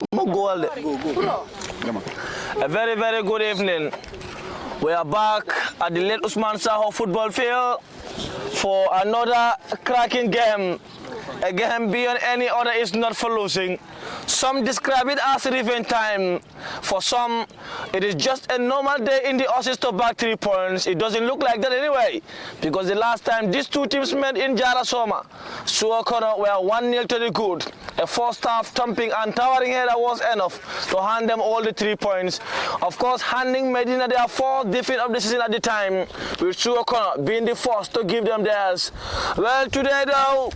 A very, very good evening. We are back at the late Usman Saho football field for another cracking game. A game beyond any other is not for losing. Some describe it as revenge time. For some, it is just a normal day in the Aussies to back 3 points. It doesn't look like that anyway, because the last time these two teams met in Jara Soma, Suwo were 1-0 to the good. A first-half thumping and towering header was enough to hand them all the 3 points. Of course, handing Medina their fourth defeat of the season at the time, with Suwo being the first to give them theirs. Well, today though,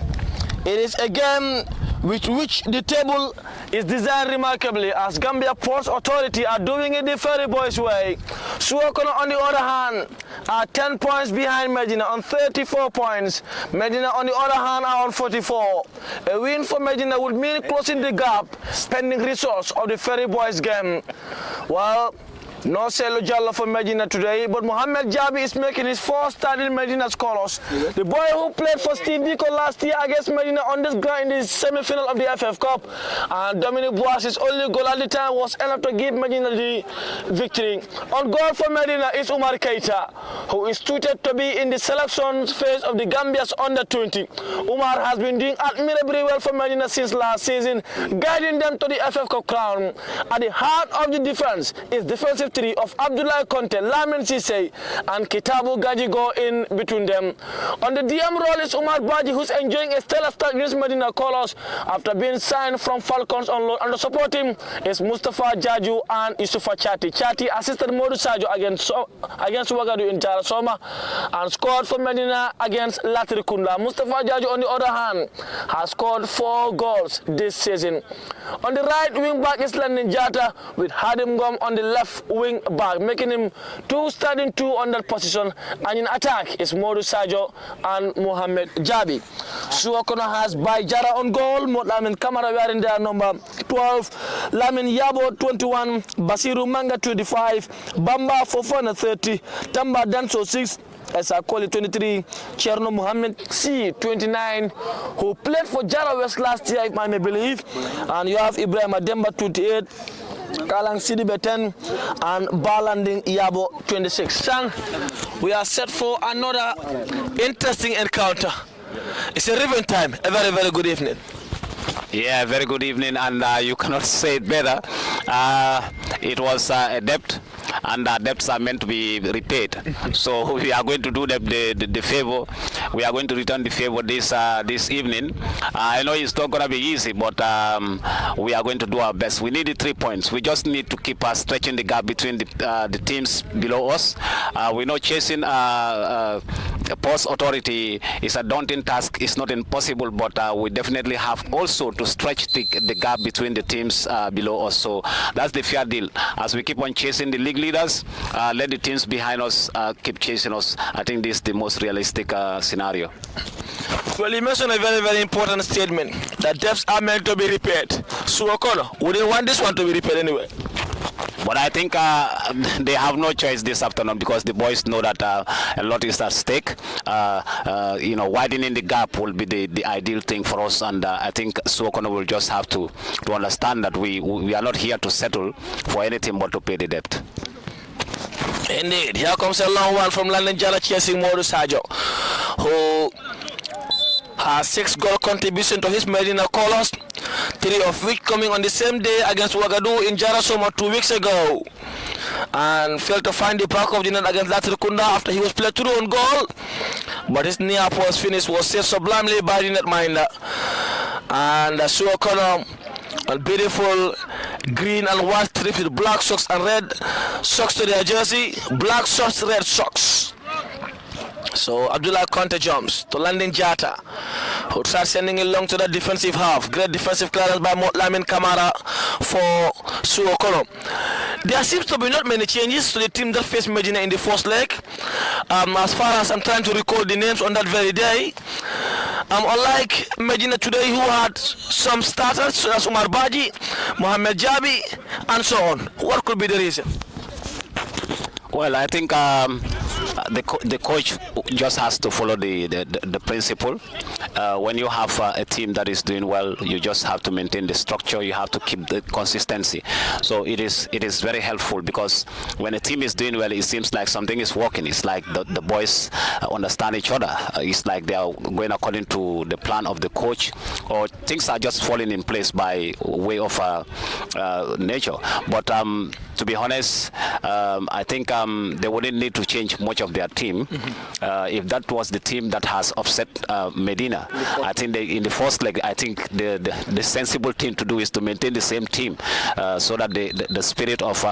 it is a game which the table is designed remarkably, as Gambia Ports Authority are doing it the Ferry Boys way. Suwo on the other hand are 10 points behind Medina on 34 points. Medina on the other hand are on 44. A win for Medina would mean closing the gap pending results of the Ferry Boys game. Well, no Selo Jallo for Medina today, but Mohamed Jabi is making his first start in Medina's colours. The boy who played for Steve Biko last year against Medina on this ground in the semi-final of the FF Cup, and Dominic Boas's only goal at the time was enough to give Medina the victory. On goal for Medina is Umar Keita, who is tweeted to be in the selection phase of the Gambia's under-20. Umar has been doing admirably well for Medina since last season, guiding them to the FF Cup crown. At the heart of the defence is defensive of Abdullah Conte, Lamin Sise, and Kitabu Gajigo in between them. On the DM role is Umar Baji, who's enjoying a stellar start against Medina colours after being signed from Falcons on loan. And the support team is Mustafa Jaju and Yusufa Chati. Chati assisted Modu Sajo against Wagadu in Jarasoma and scored for Medina against Latrikunda. Mustafa Jaju, on the other hand, has scored 4 goals this season. On the right wing back is Landin Jata, with Hadim Gom on the left wing back, making him starting two on that position. And in attack is Modu Sajo and Mohamed Jabi. Suwo has by Jara on goal, Lamin Kamara wearing their number 12, Lamin Yabo 21, Basiru Manga 25, Bamba Fofana 30, Tamba Danso 6, Esakoli 23, Cherno Mohammed C 29, who played for Jara West last year, if I may believe. And you have Ibrahim Ademba 28, Kalang Sidibe 10, and Balanding Yabo 26. Sang, we are set for another interesting encounter. It's a revenge time. A very, very good evening. Yeah, very good evening, and you cannot say it better. It was a debt, and debts are meant to be repaid. So we are going to do the favor. We are going to return the favor this evening. I know it's not going to be easy, but we are going to do our best. We need the 3 points. We just need to keep stretching the gap between the teams below us. We know chasing Ports Authority is a daunting task. It's not impossible, but we definitely have also to stretch the gap between the teams below us. So that's the fair deal. As we keep on chasing the league leaders, let the teams behind us keep chasing us. I think this is the most realistic scenario. Well, you mentioned a very, very important statement, that debts are meant to be repaired. Suwo, we didn't want this one to be repaired anyway. But I think they have no choice this afternoon, because the boys know that a lot is at stake. Widening the gap will be the ideal thing for us, and I think Suwo will just have to understand that we are not here to settle for anything but to pay the debt. Indeed. Here comes a long one from London Jara chasing Modu Sajo, who has 6 goal contribution to his Medina colours, 3 of which coming on the same day against Wagadu in Jarasoma 2 weeks ago, and failed to find the back of the net against Latrikunda after he was played through on goal, but his near post finish was saved sublimely by the netminder. And Suwo, a beautiful green and white strip with black socks and red socks to their jersey, black socks, red socks. So Abdullah Conte jumps to Landin Jata, who starts sending it long to the defensive half. Great defensive clearance by Lamin Kamara for Suwo. There seems to be not many changes to the team that faced Medina in the first leg. As far as I'm trying to recall the names on that very day, unlike Medina today, who had some starters such as Umar Baji, Mohamed Jabi, and so on. What could be the reason? Well, I think the coach just has to follow the principle. When you have a team that is doing well, you just have to maintain the structure. You have to keep the consistency. So it is very helpful, because when a team is doing well, it seems like something is working. It's like the boys understand each other. It's like they are going according to the plan of the coach, or things are just falling in place by way of nature. But to be honest, I think they wouldn't need to change much of their team. If that was the team that has upset Medina, I think in the first leg, I think the sensible thing to do is to maintain the same team, so that the spirit of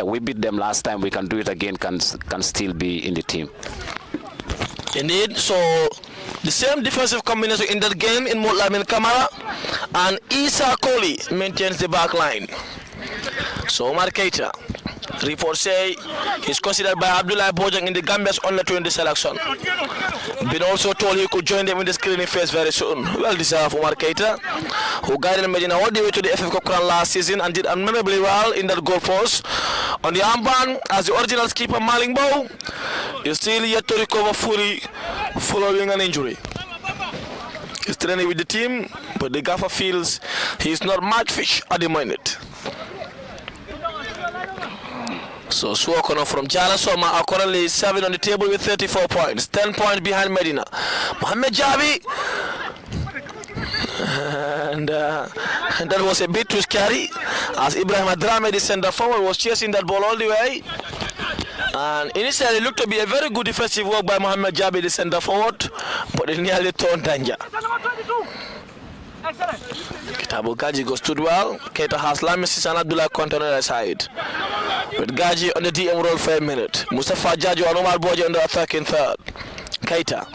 we beat them last time, we can do it again, can still be in the team. Indeed. So the same defensive combination in that game in Lamin Kamara, and Isa Koli maintains the back line. So Omar Keita, reports say he's considered by Abdullah Bojang in the Gambia's under 20 selection. Been also told he could join them in the screening phase very soon. Well deserved Omar Keita, who guided Medina all the way to the FF Cup crown last season and did admirably well in that goal post. On the armband, as the original skipper Malingbo is still yet to recover fully following an injury. He's training with the team, but the gaffer feels he's not match fish at the moment. So Suwo from Jala Soma are currently 7 on the table with 34 points, 10 points behind Medina. Mohamed Jabi, and that was a bit too scary, as Ibrahim Adrame, the center forward, was chasing that ball all the way. And initially it looked to be a very good defensive work by Mohamed Jabi, the center forward, but it nearly turned danger. Kitabu Gaji goes stood well. Keita has Lamesis and Abdullah Conte on the other side, with Gaji on the DM role for a minute. Mustafa Jajo and Omar Boje on the attacking third. Keita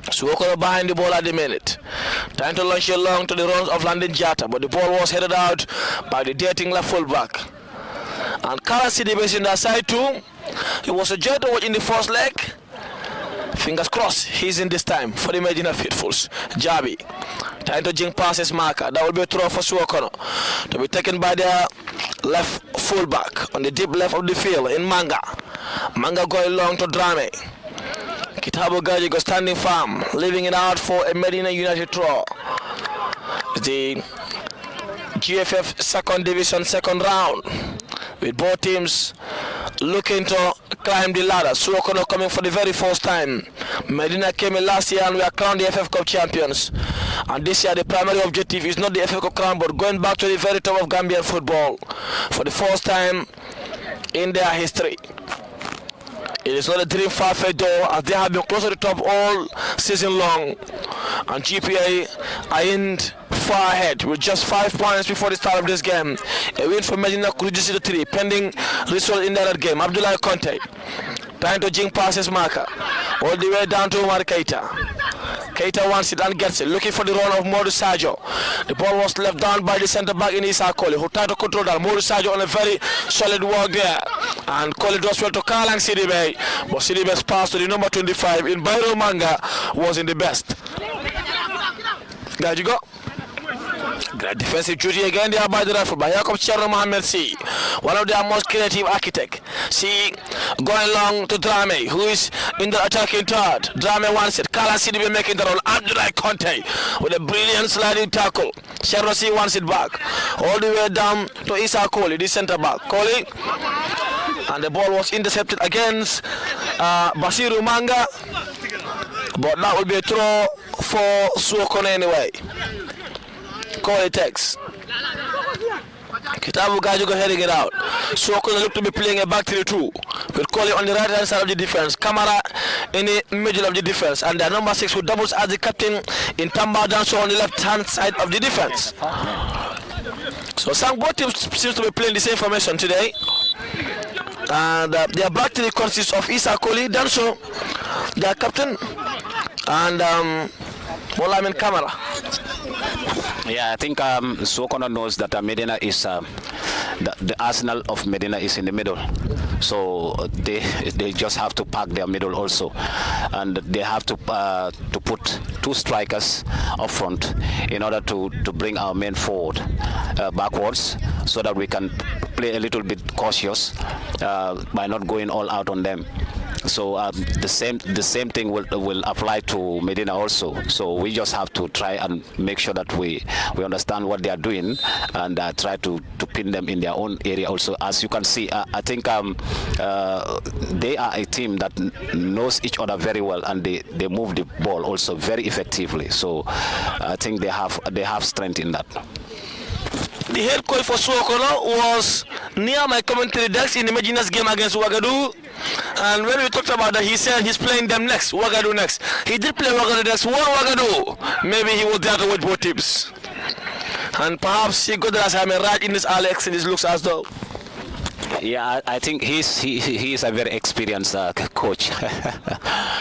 Suwo behind the ball at the minute, trying to launch it long to the runs of Landon Jata, but the ball was headed out by the dating left fullback. And Kara Sidibe is in that side too. He was a joy to watch in the first leg. Fingers crossed he's in this time for the Medina faithfuls. Jabi trying to jink past his marker. That will be a throw for Suwo to be taken by their left fullback on the deep left of the field in Manga. Manga going long to Drame. Kitabu Gaji goes standing firm, leaving it out for a Medina United throw. The GFF second division second round, with both teams looking to climb the ladder. Suwo coming for the very first time. Medina came in last year and we are crowned the FF Cup champions. And this year the primary objective is not the FF Cup crown, but going back to the very top of Gambian football for the first time in their history. It is not a dream far-fetched though, as they have been close to the top all season long. And GPA are in far ahead with just 5 points before the start of this game. A win for Medina could reduce it to 3, pending result in that game. Abdullah Conte trying to jink past his marker all the way down to Omar Keita. Keita wants it and gets it, looking for the run of Modu Sajo. The ball was left down by the centre back in Isa Koli, who tried to control that. Modu Sajo on a very solid work there, and Koli does well to Kalang Sidibe, but Sidibe's pass to the number 25 in Bairo Manga was in the best. There you go. Great defensive duty again there by the rifle by Jacob Cherno Mohamed C, one of their most creative architects. C going long to Drame, who is in the attacking third. Drame wants it. Kala Sidibe making the roll. Abdullah Conte with a brilliant sliding tackle. Cherno C wants it back all the way down to Isa Koli, the centre back. Koli, and the ball was intercepted against Basiru Manga, but that will be a throw for Suwo anyway. Koli takes. Kitabu Gajugo heading it out. Suwo look to be playing a back 3-2 with Koli on the right hand side of the defense, Kamara in the middle of the defense, and the number 6 who doubles as the captain in Tamba Danso on the left hand side of the defense. So both teams seems to be playing the same formation today. And their back three consists of Isa Koli, Danso, their captain, and Molamin Kamara. Yeah, I think Suwo knows that Medina is the arsenal of Medina is in the middle, so they just have to pack their middle also, and they have to put 2 strikers up front in order to bring our men forward backwards, so that we can play a little bit cautious by not going all out on them. So the same thing will apply to Medina also. So we just have to try and make sure that we understand what they are doing and try to pin them in their own area also. As you can see, I think they are a team that knows each other very well, and they move the ball also very effectively. So I think they have strength in that. The head coach for Suwo was near my commentary desk in the Medina's game against Ouagadougou. And when we talked about that, he said he's playing them next, Ouagadougou next. He did play Ouagadougou next, won Ouagadougou. Maybe he was there to watch both teams. And perhaps he got the assignment right in his Alex, and it looks as though. Yeah, I think he is a very experienced coach.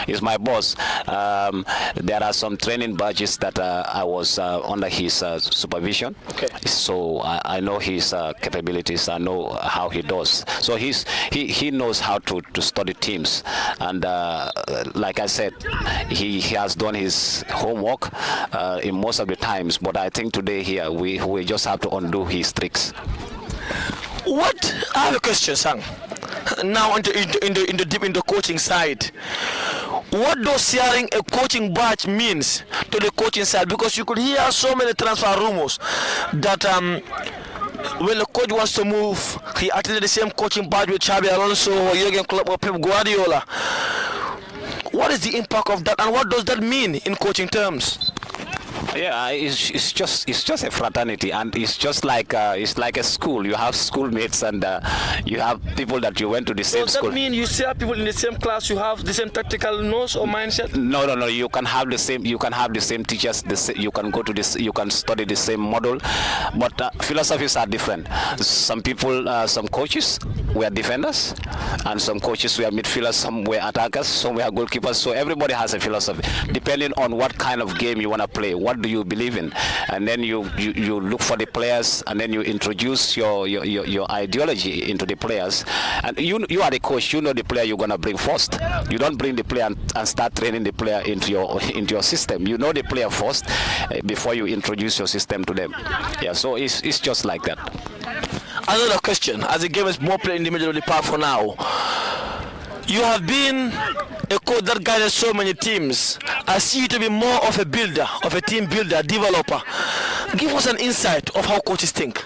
He's my boss. There are some training badges that I was under his supervision. Okay. So I know his capabilities. I know how he does. So he knows how to study teams, and like I said, he has done his homework in most of the times. But I think today here we just have to undo his tricks. I have a question, Sang. Now into deep in the coaching side. What does sharing a coaching badge means to the coaching side? Because you could hear so many transfer rumors that when the coach wants to move, he attended the same coaching badge with Xabi Alonso or Jurgen Klopp or Pep Guardiola. What is the impact of that, and what does that mean in coaching terms? Yeah, it's just a fraternity, and it's just like a school. You have schoolmates, and you have people that you went to the same school. Does that mean you share people in the same class? You have the same tactical nose or mindset? No. You can have the same. You can have the same teachers. You can go to this. You can study the same model, but philosophies are different. Some people, some coaches were defenders, and some coaches were midfielders. Some were attackers. Some were goalkeepers. So everybody has a philosophy, depending on what kind of game you want to play. What do you believe in? And then you look for the players, and then you introduce your ideology into the players. And you are the coach. You know the player you're gonna bring first. You don't bring the player and start training the player into your system. You know the player first before you introduce your system to them. Yeah. So it's just like that. Another question, as the game is more played in the middle of the park for now. You have been a coach that guided so many teams. I see you to be more of a builder, of a team builder, developer. Give us an insight of how coaches think.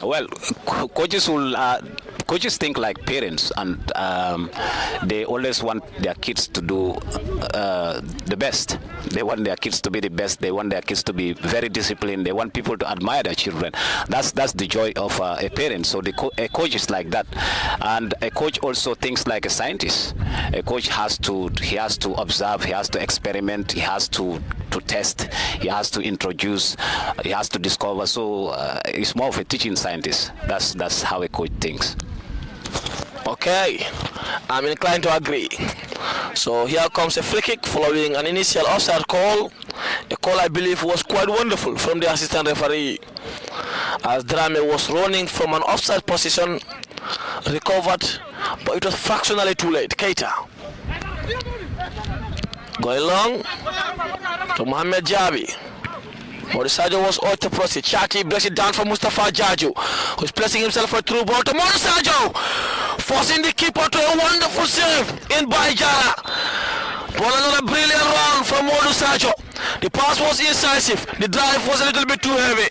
Well, coaches think like parents, and they always want their kids to do the best. They want their kids to be the best. They want their kids to be very disciplined. They want people to admire their children. That's the joy of a parent. So a coach is like that, and a coach also thinks like a scientist. A coach has to observe. He has to experiment. He has to test. He has to introduce. He has to discover. So it's more of a teaching scientist. That's how a coach thinks. Okay, I'm inclined to agree. So here comes a free kick following an initial offside call. A call I believe was quite wonderful from the assistant referee, as Drame was running from an offside position, recovered, but it was fractionally too late. Keita going long to Mohamed Jabi. Sadio was out to proceed. Chaki breaks it down for Mustafa Jaju, who's placing himself for a through ball to Sadio, forcing the keeper to a wonderful save in Baijara. But another brilliant run from Sadio. The pass was incisive. The drive was a little bit too heavy,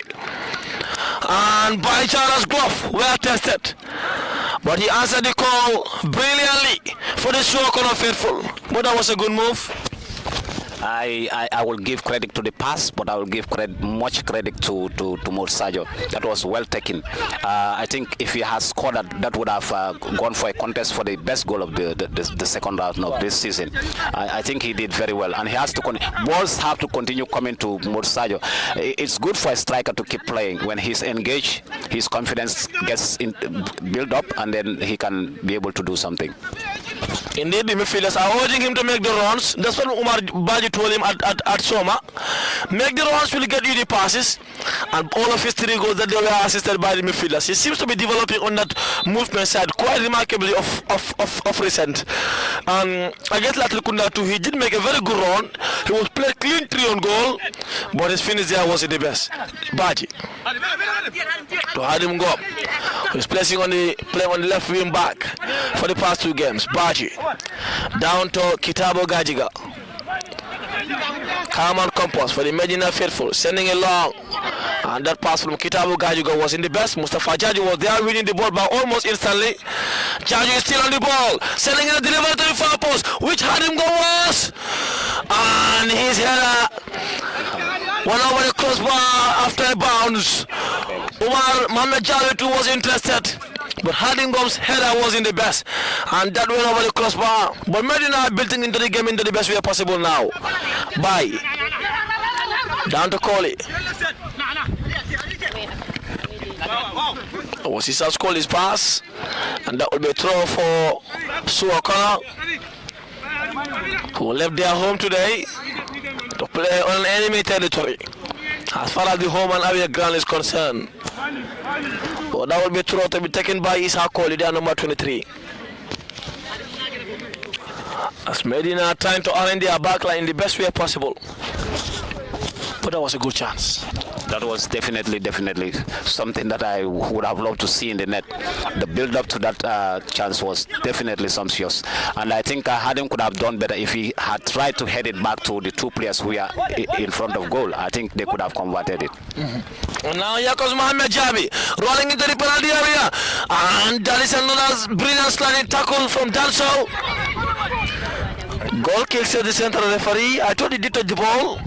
and Baijara's glove were tested. But he answered the call brilliantly for the Suwo faithful. But that was a good move. I will give credit to the pass, but I will give much credit to Sadio. That was well taken. I think if he has scored that would have gone for a contest for the best goal of the second round of this season. I think he did very well, and he has to balls have to continue coming to Sadio. It's good for a striker to keep playing. When he's engaged, his confidence gets built up, and then he can be able to do something. Indeed, the midfielders are urging him to make the runs. That's what Umar Baji told him at Soma. Make the runs, will get you the passes, and all of his 3 goals that they were assisted by the midfielders. He seems to be developing on that movement side quite remarkably of recent. Against Latrikunda too, he did make a very good run. He was played clean 3 on goal, but his finish there wasn't the best. Baji to have him go up. who's playing on the left wing back for the past 2 games. Baji down to Kitabo Gajiga. Calm and composed for the Medina faithful, sending it long. And that pass from Kitabo Gajiga was in the best. Mustafa Jaju was there winning the ball by almost instantly. Jaju is still on the ball, sending it delivery to the far post, which had him go worse. And his header went over the crossbar after a bounce. Umar Mohamed Jawed was interested, but Hardingom's header was in the best, and that went over the crossbar. But Medina are building into the game into the best way possible now. Bye. Down to Kohli. Wasisa called his pass, and that will be a throw for Suwo, who left their home today to play on enemy territory as far as the home and away ground is concerned. But that will be a throw to be taken by Isa Kohli, their number 23. As Medina trying to arrange their backline in the best way possible. But that was a good chance. That was definitely something that I would have loved to see in the net. The build-up to that chance was definitely sumptuous, and I think Hadim could have done better if he had tried to head it back to the 2 players who are in front of goal. I think they could have converted it. And now here comes Mohamed Jabi rolling into the penalty area, and that is another brilliant sliding tackle from Danso. Goal kick, said the central referee. I thought he did touch the ball.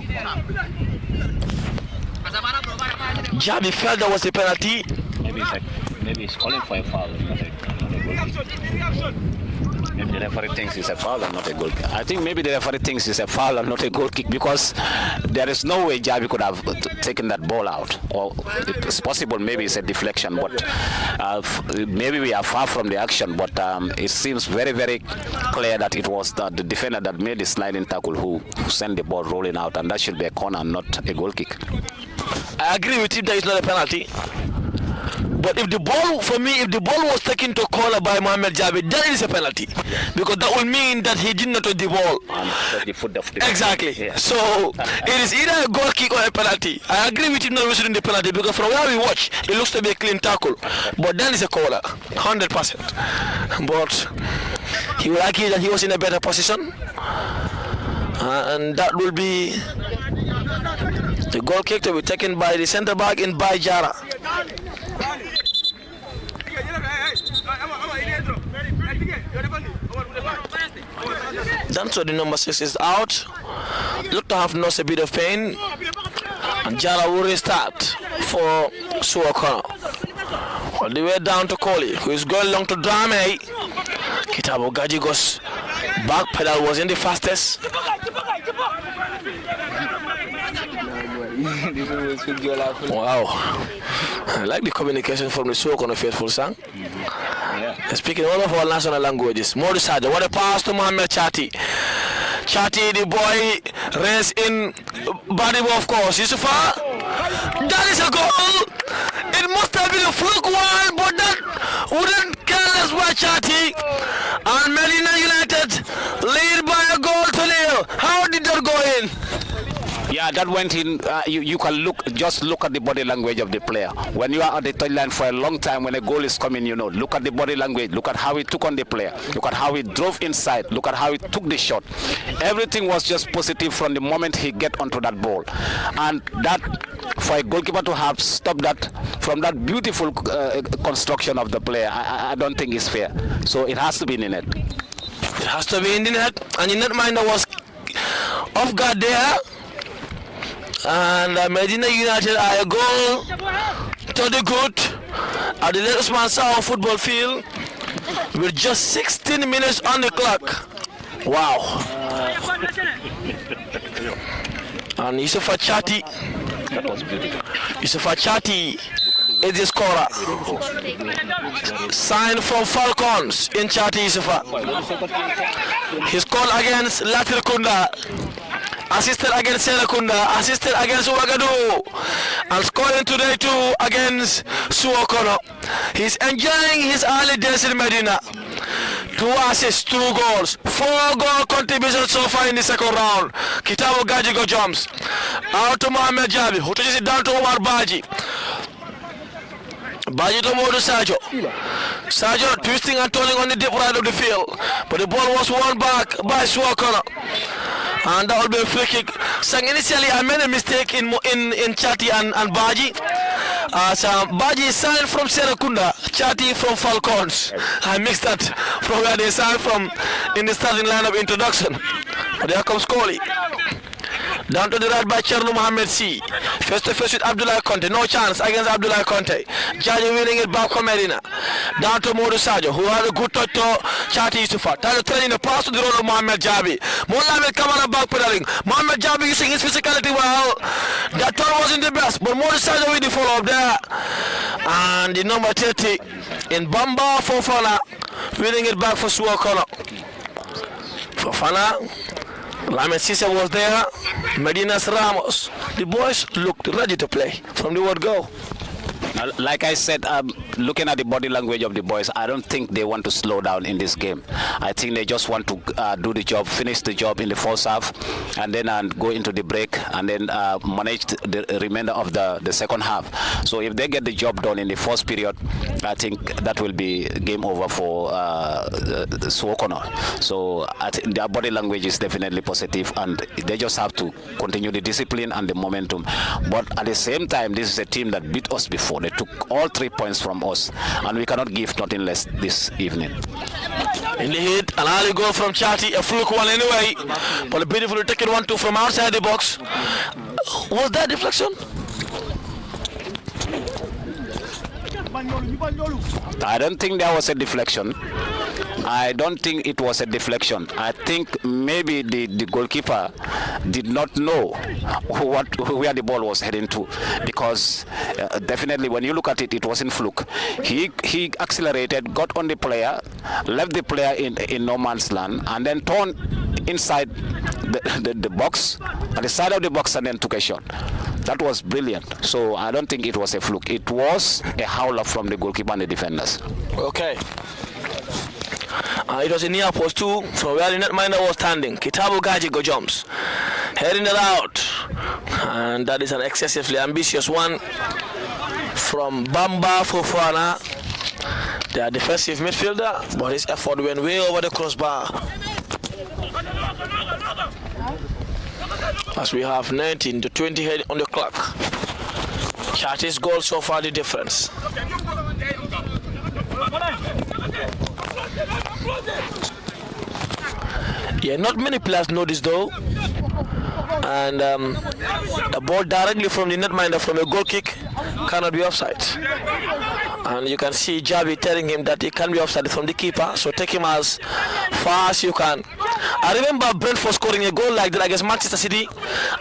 Jabi felt that was a penalty. Maybe he's calling for a foul, not a goal kick. Maybe the referee thinks it's a foul and not a goal kick. I think maybe the referee thinks it's a foul and not a goal kick, because there is no way Jabi could have taken that ball out. Or it's possible maybe it's a deflection, but maybe we are far from the action, but it seems very clear that it was the defender that made the sliding tackle who sent the ball rolling out, and that should be a corner, not a goal kick. I agree with you that it's not a penalty. But if the ball, for me, if the ball was taken to corner by Mohamed Jabi, that is a penalty. Because that will mean that he did not touch the ball. Exactly. Yeah. So it is either a goal kick or a penalty. I agree with you not receiving the penalty, because from where we watch, it looks to be a clean tackle. But then it's a corner, 100%. But he will argue that he was in a better position. And that will be the goal kick to be taken by the centre back in Bajara. Danso, the number 6, is out. Look to have nursed a bit of pain. And Jara will restart for Suwo. All the way down to Kohli, who is going long to Drame. Kitabo Gajigo's back pedal was in the fastest. Wow, I like the communication from the Suwo faithful sang. Speaking all of our national languages. Morisaja, what a pass to Mohamed Chati. Chati, the boy, race in body, of course. Yusufa, that is a goal. It must have been a fluke one, but that wouldn't care less by Chati. And Medina United lead by a goal to 0. How did that go in? Yeah, that went in. You can just look at the body language of the player. When you are at the touchline for a long time, when a goal is coming, look at the body language. Look at how he took on the player. Look at how he drove inside. Look at how he took the shot. Everything was just positive from the moment he get onto that ball. And that, for a goalkeeper to have stopped that from that beautiful construction of the player, I don't think it's fair. So it has to be in the net. It has to be in the net. And the netminder was off guard there. And Medina United are a goal to the good at the Late Usman Saho football field with just 16 minutes on the clock. Wow. And Yusufa Chati. Yusufa Chati is the scorer. Signed from Falcons in Chati Yusufa. He scored against Latir Kunda. Assisted against Serakunda, assisted against Ouagadougou, and scoring today too against Suwo. He's enjoying his early days in Medina. 2 assists, 2 goals, 4 goal contributions so far in the second round. Kitabo Gajigo jumps out to Mohamed Jabi, who touches it down to Omar Baji. Baji to Modu Sajo. Sajo twisting and turning on the deep right of the field. But the ball was won back by Suwo corner. And that will be a free kick. So initially I made a mistake in Chati and Baji. So Baji signed from Serakunda, Chati from Falcons. I mixed that from where they signed from in the starting lineup introduction. But there comes Kohli. Down to the right by Cherno Mohamed C. Face to face with Abdullah Conte. No chance against Abdullah Conte. Jaji winning it back from Medina. Down to Modu Sajo, who had a good touch to Chati Yusufa. Trying to thread in the pass to the role of Mohamed Jabi. Mohamed Kamara back pedaling. Mohamed Jabi using his physicality well. That turn wasn't the best, but Modu Sajo with the follow up there. And the number 30 in Bamba Fofana winning it back for Suwo corner. Fofana. Lamed Cisse was there, Medina's Ramos. The boys looked ready to play from the word go. Like I said, looking at the body language of the boys, I don't think they want to slow down in this game. I think they just want to do the job, finish the job in the first half, and then go into the break, and then manage the remainder of the second half. So if they get the job done in the first period, I think that will be game over for Suwo corner. So I think their body language is definitely positive, and they just have to continue the discipline and the momentum. But at the same time, this is a team that beat us before. They took all 3 points from us, and we cannot give nothing less this evening. In the hit, an early goal from Chati, a fluke one anyway, but a beautifully taken 1-2 from outside the box. Was that deflection? I don't think there was a deflection. I don't think it was a deflection. I think maybe the goalkeeper did not know where the ball was heading to, because definitely when you look at it, it wasn't fluke. He accelerated, got on the player, left the player in no man's land, and then turned inside the box, on the side of the box, and then took a shot. That was brilliant. So I don't think it was a fluke. It was a howler from the goalkeeper and the defenders. Okay. It was a near post too, from where the netminder was standing. Kitabu Gaji go jumps, heading it out, and that is an excessively ambitious one from Bamba Fofana, their defensive midfielder, but his effort went way over the crossbar. As we have 19 to 20 head on the clock. Chati's goal so far the difference. Yeah, not many players know this though. And a ball directly from the netminder from a goal kick cannot be offside. And you can see Javi telling him that he can be offside from the keeper, so take him as far as you can. I remember Brentford scoring a goal like that against Manchester City,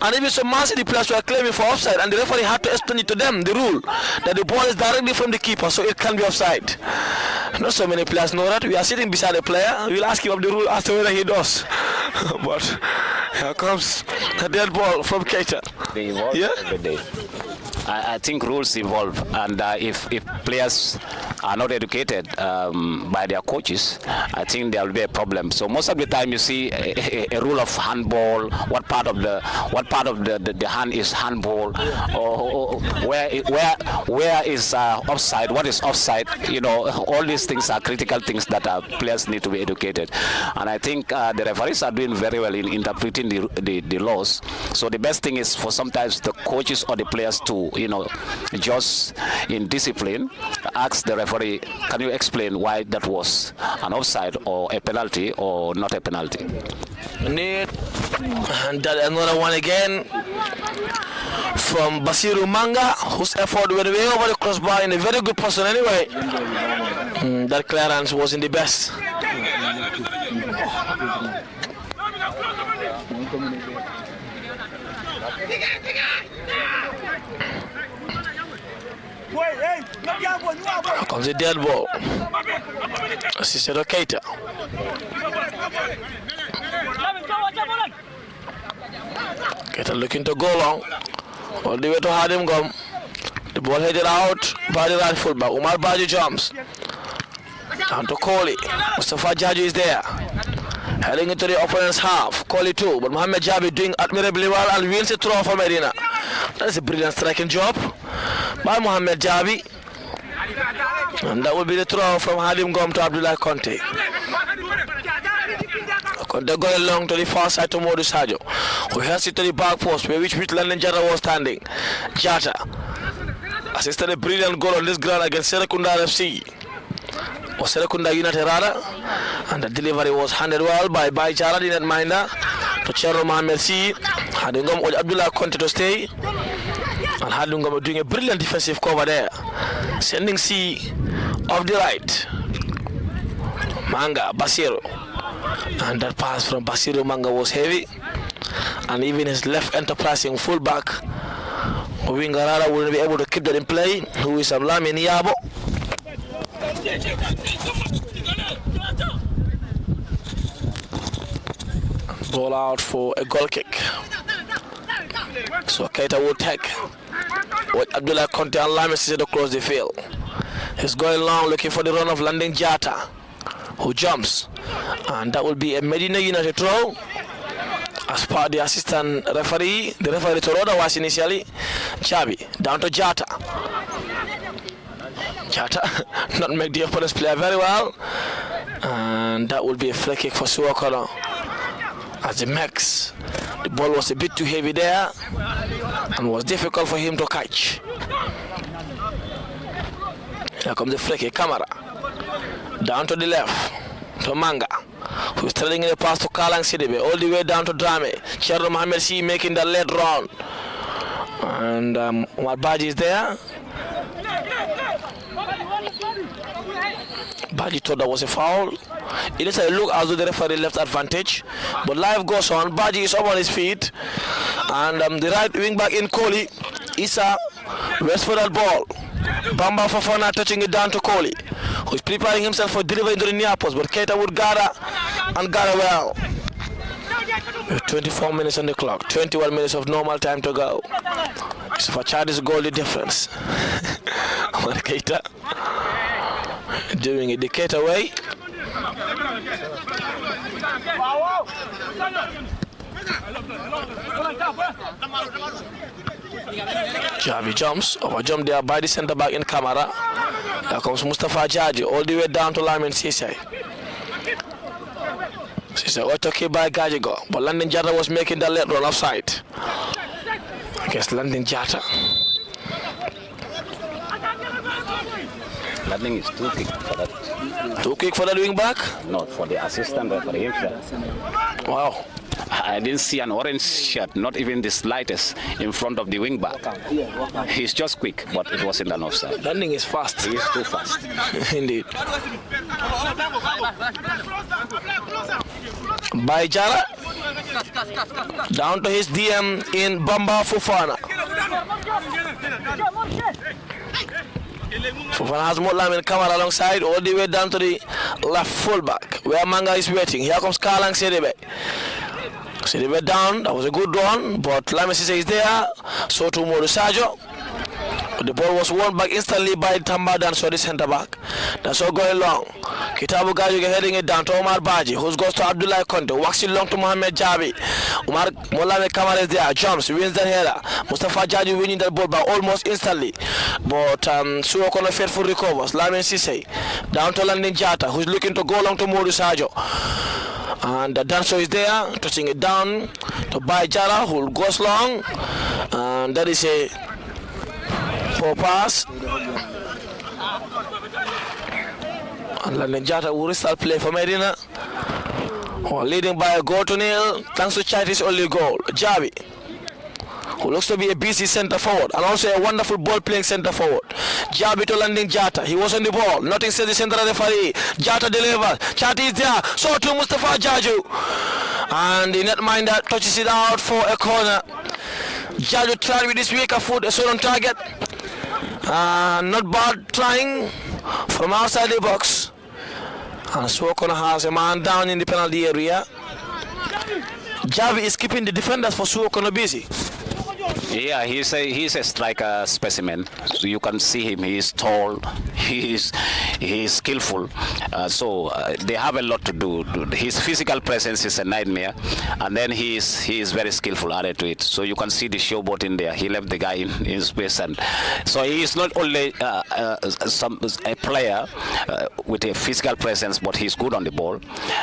and even some Man City players were claiming for offside, and the referee had to explain it to them, the rule, that the ball is directly from the keeper, so it can be offside. Not so many players know that. We are sitting beside a player, we'll ask him of the rule as to whether he does. But here comes a dead ball from Keita. They evolve every day. I think rules evolve, and if players are not educated by their coaches, I think there will be a problem. So most of the time you see a rule of handball, what part of the hand is handball, or where is offside, what is offside. You know, all these things are critical things that players need to be educated, and I think the referees are doing very well in interpreting the laws. So the best thing is for sometimes the coaches or the players to, you know, just in discipline ask the referee, can you explain why that was an offside or a penalty or not a penalty? And that another one again from Basiru Manga, whose effort went way over the crossbar in a very good position anyway. That clearance wasn't the best. Here comes a dead ball. Assisted Keita. Keita looking to go long. All the way to Hadim Gum. The ball headed out by the right fullback. Umar Baji jumps. Down to Kohli. Mustafa Jaju is there. Heading into the opponent's half. Kohli too. But Mohamed Jabi doing admirably well and wins a throw for Medina. That is a brilliant striking job by Mohamed Jabi. And that will be the throw from Hadim Gom to Abdullah Conte. Conte going long to the far side to Modu Sajo, who has it to the back post where which London Jata was standing. Jata assisted a brilliant goal on this ground against Serekunda FC. Or Serekunda United rather. And the delivery was handled well by Jara, the netminder, to Chero Mohamed C. Hadim Gom with Abdullah Conte to stay. And Hadim Gom doing a brilliant defensive cover there. Sending C off the right. Manga, Basiro. And that pass from Basiro Manga was heavy. And even his left enterprising fullback, Wingarara, wouldn't be able to keep that in play. Who is Lamin Yabo. Ball out for a goal kick. So Keita will take with Abdullah Conte and Lamin Cisse across the field. He's going long looking for the run of landing Jata, who jumps, and that will be a Medina United throw. As per the assistant referee, the referee to Roda was initially Chabi, down to Jata. Jata not make the opponent's player very well, and that will be a free kick for Suwo. As the max, the ball was a bit too heavy there and was difficult for him to catch. Here comes the free kick, Kamara. Down to the left, to Manga, who's threading in the pass to Kalang Sidibe, all the way down to Drame. Cherno Mohamed C making the late run. And Baji is there. Baji thought that was a foul. It is a look as though the referee left advantage. But life goes on. Baji is up on his feet. And the right wing back in Kohli, Issa, waits for that ball. Bamba Fofana touching it down to Kohli, who's preparing himself for delivery into the near post, but Keita would gather and gather well. 24 minutes on the clock, 21 minutes of normal time to go. So for Chad is goal the difference. Keita doing it the Keita way. Javi jumps, over jump there by the centre back in Kamara. Here comes Mustafa Jaji all the way down to Lamin Cisse. Cisse was okay by Gajigo, but Landing Jata was making the late run offside. I guess Landing Jata. Landing is too quick for that. Too quick for that wing back? No, for the assistant referee himself. Wow. I didn't see an orange shirt, not even the slightest, in front of the wing back. He's just quick, but it wasn't an offside. Landing is fast. He is too fast. Indeed. By Jara. Down to his DM in Bamba Fofana. Fofana has Motlam and Kamara alongside, all the way down to the left fullback, where Manga is waiting. Here comes Kalang Sedebe. Sedebe down, that was a good run, but Lamin Cisse is there, so to Modu Sajo. The ball was won back instantly by Tamba Dan, so the centre back. That's all going long. Kitabu Gajuga heading it down to Omar Baji, who goes to Abdullah Conte, walks it long to Mohamed Jabi. Umar Molame Kamara is there, jumps, wins that header. Mustafa Jaji winning that ball by almost instantly. But Suwo Kono faithful recovers. Lamin Cisse down to Landing Jata, who's looking to go long to Modu Sajo. And Danso is there, touching it down to Jara, who goes long. And that is a poor pass. And Landing Jata will restart play for Medina. Leading by a goal to nil, thanks to Chai's only goal. Javi, who looks to be a busy centre forward and also a wonderful ball playing centre forward. Jabi to Landing Jata, he was on the ball, nothing says the centre referee. Jata delivers, Chati is there, so to Mustafa Jaju. And the netminder touches it out for a corner. Jaju tried with his weaker foot, a shot on target. Not bad trying from outside the box. And Suwo has a man down in the penalty area. Javi is keeping the defenders for Suwo busy. Yeah, he's a striker specimen. So you can see him. He is tall. He is skillful. They have a lot to do. His physical presence is a nightmare, and then he is very skillful added to it. So you can see the showboat in there. He left the guy in space, and so he is not only a player with a physical presence, but he's good on the ball.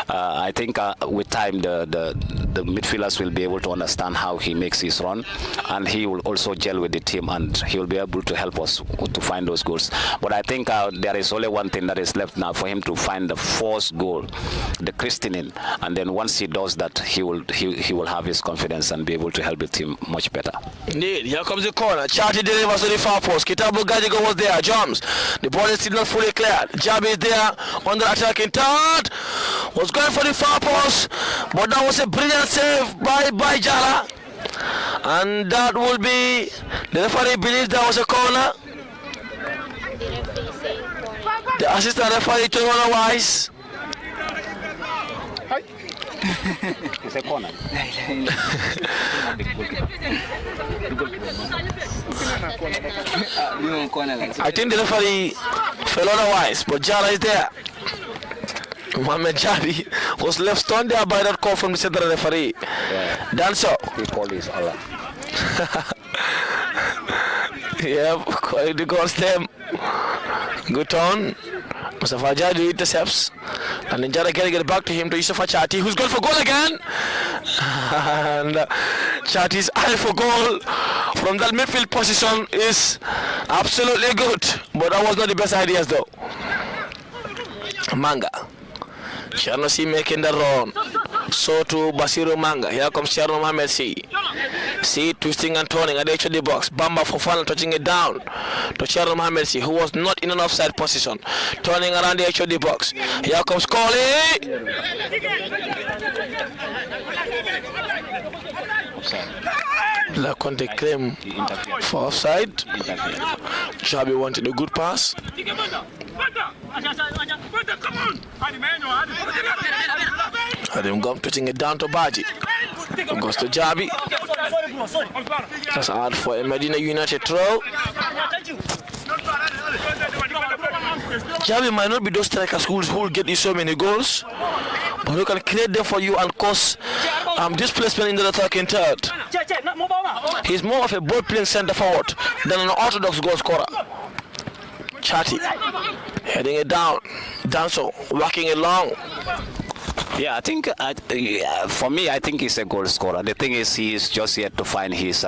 I think with time the midfielders will be able to understand how he makes his run, and he will also gel with the team, and he will be able to help us to find those goals. But I think there is only one thing that is left now for him to find the fourth goal, the christening, and then once he does that, he will have his confidence and be able to help the team much better. Indeed, here comes the corner. Charty delivers to the far post. Kitabu Gajigo was there. Jumps. The ball is still not fully cleared. Jabi is there on the attacking third. Was going for the far post, but that was a brilliant save by Jala. And that will be, the referee believes that was a corner. The assistant referee told otherwise. It's a corner. I think the referee fell otherwise, but Jala is there. Mohamed Jabi was left stunned there by that call from the central referee. Yeah. Done so. He called his Allah. Yeah, quality the goal stem. Good turn. Mustafa Jadi intercepts. And then Jara get back to him to Yusufa Chati, who's going for goal again. And Chati's eye for goal from that midfield position is absolutely good. But that was not the best ideas though. Manga. Cherno making the run. So to Basiru Manga. Here comes Cherno Mohamed C. C twisting and turning at the edge of the box. Bamba Fofana touching it down to Cherno Mohamed C, who was not in an offside position. Turning around the edge of the box. Here comes Coley. Laconte claim for offside. Jabi wanted a good pass. Adam Gum putting it down to Baji. Goes to Jabi. That's hard for a Medina United throw. Jabi might not be those strikers who will get you so many goals, but who can create them for you and cause displacement in the attacking third. He's more of a ball-playing centre forward than an orthodox goal scorer. Chati heading it down. Danso walking it long. Yeah, I think for me, I think he's a goal scorer. The thing is, he is just yet to find his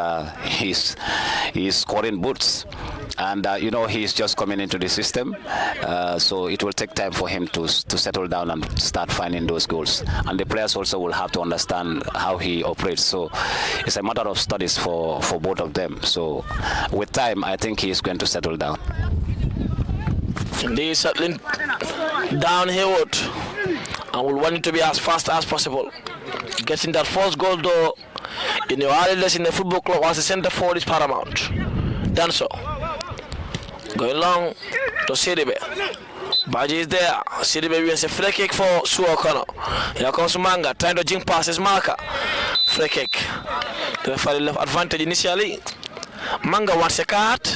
scoring boots, and he's just coming into the system. So it will take time for him to settle down and start finding those goals. And the players also will have to understand how he operates. So it's a matter of studies for both of them. So with time, I think he is going to settle down. Indeed, settling down Hayward. And we want it to be as fast as possible. Getting that first goal though in your early days in the football club as a centre forward is paramount. Done so. Going long to Sidibe. Baji is there. Sidibe wins a free kick for Suwo Kono. Here comes Manga trying to jink past his marker. Free kick. The referee left advantage initially. Manga wants a card.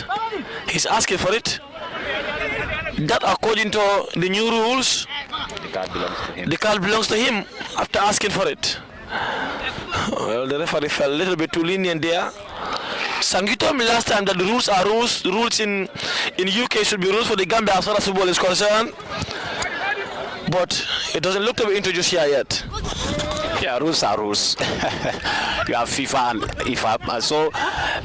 He's asking for it. That according to the new rules, the card belongs to him after asking for it. Well, the referee felt a little bit too lenient there. Sangi told me last time that the rules are rules. The rules in UK should be rules for the Gambia as far as football is concerned. But it doesn't look to be introduced here yet. Yeah, rules are rules. You have FIFA and IFAB, so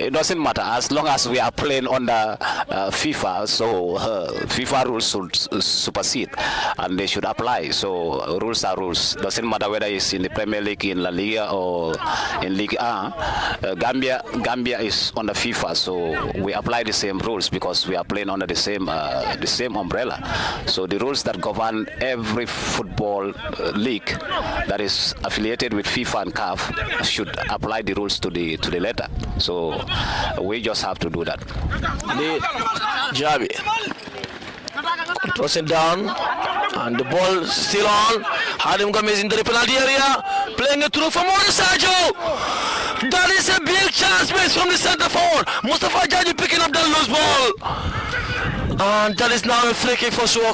it doesn't matter as long as we are playing under FIFA. So FIFA rules should supersede and they should apply. So rules are rules. Doesn't matter whether it's in the Premier League, in La Liga, or in League A. Gambia is under FIFA, so we apply the same rules because we are playing under the same umbrella. So the rules that govern every football league that is affiliated with FIFA and CAF should apply the rules to the letter. So we just have to do that. Jabi tossing down, and the ball still on. Hadim Gomez in the penalty area, playing it through for Mona Sajo. That is a big chance missed from the center forward. Mustafa Jaji picking up the loose ball. And that is now a free kick for Suwo.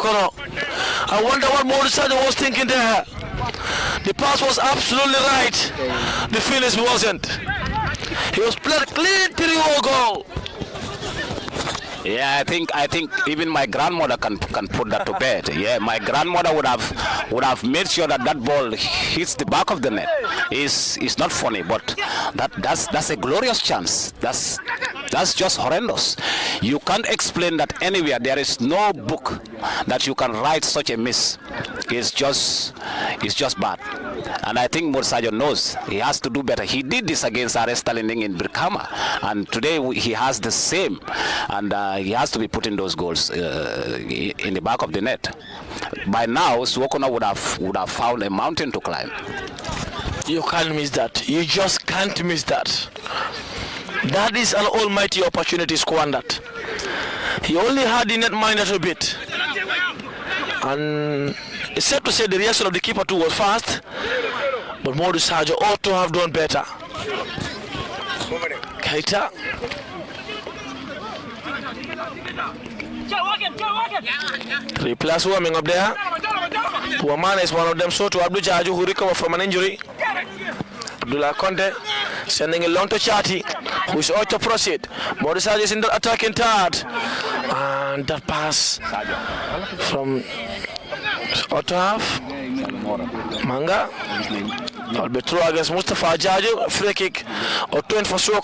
I wonder what Modusajo was thinking there. The pass was absolutely right. The finish wasn't. He was played clean 3-0 goal. Yeah, I think even my grandmother can put that to bed. Yeah, my grandmother would have made sure that ball hits the back of the net. It's not funny, but that's a glorious chance. That's just horrendous. You can't explain that anywhere. There is no book that you can write such a miss. It's just bad. And I think Modusajo knows he has to do better. He did this against RS Stalinding in Brikama, and today he has the same, and he has to be putting those goals in the back of the net. By now, Suwo would have found a mountain to climb. You can't miss that. You just can't miss that. That is an almighty opportunity squandered. He only had the net mind a little bit. And it's safe to say the reaction of the keeper too was fast, but Modusajo ought to have done better. Keita. Replace warming up there. Puamana is one of them. So to Abdul Jaju, who recovered from an injury. Abdullah Conte sending it long to Chati, who is out to proceed. Modusajo is in the attacking third. And that pass from ought to have Manga. I'll be through against Mustafa Jaju. Free kick or 20 for Suwo.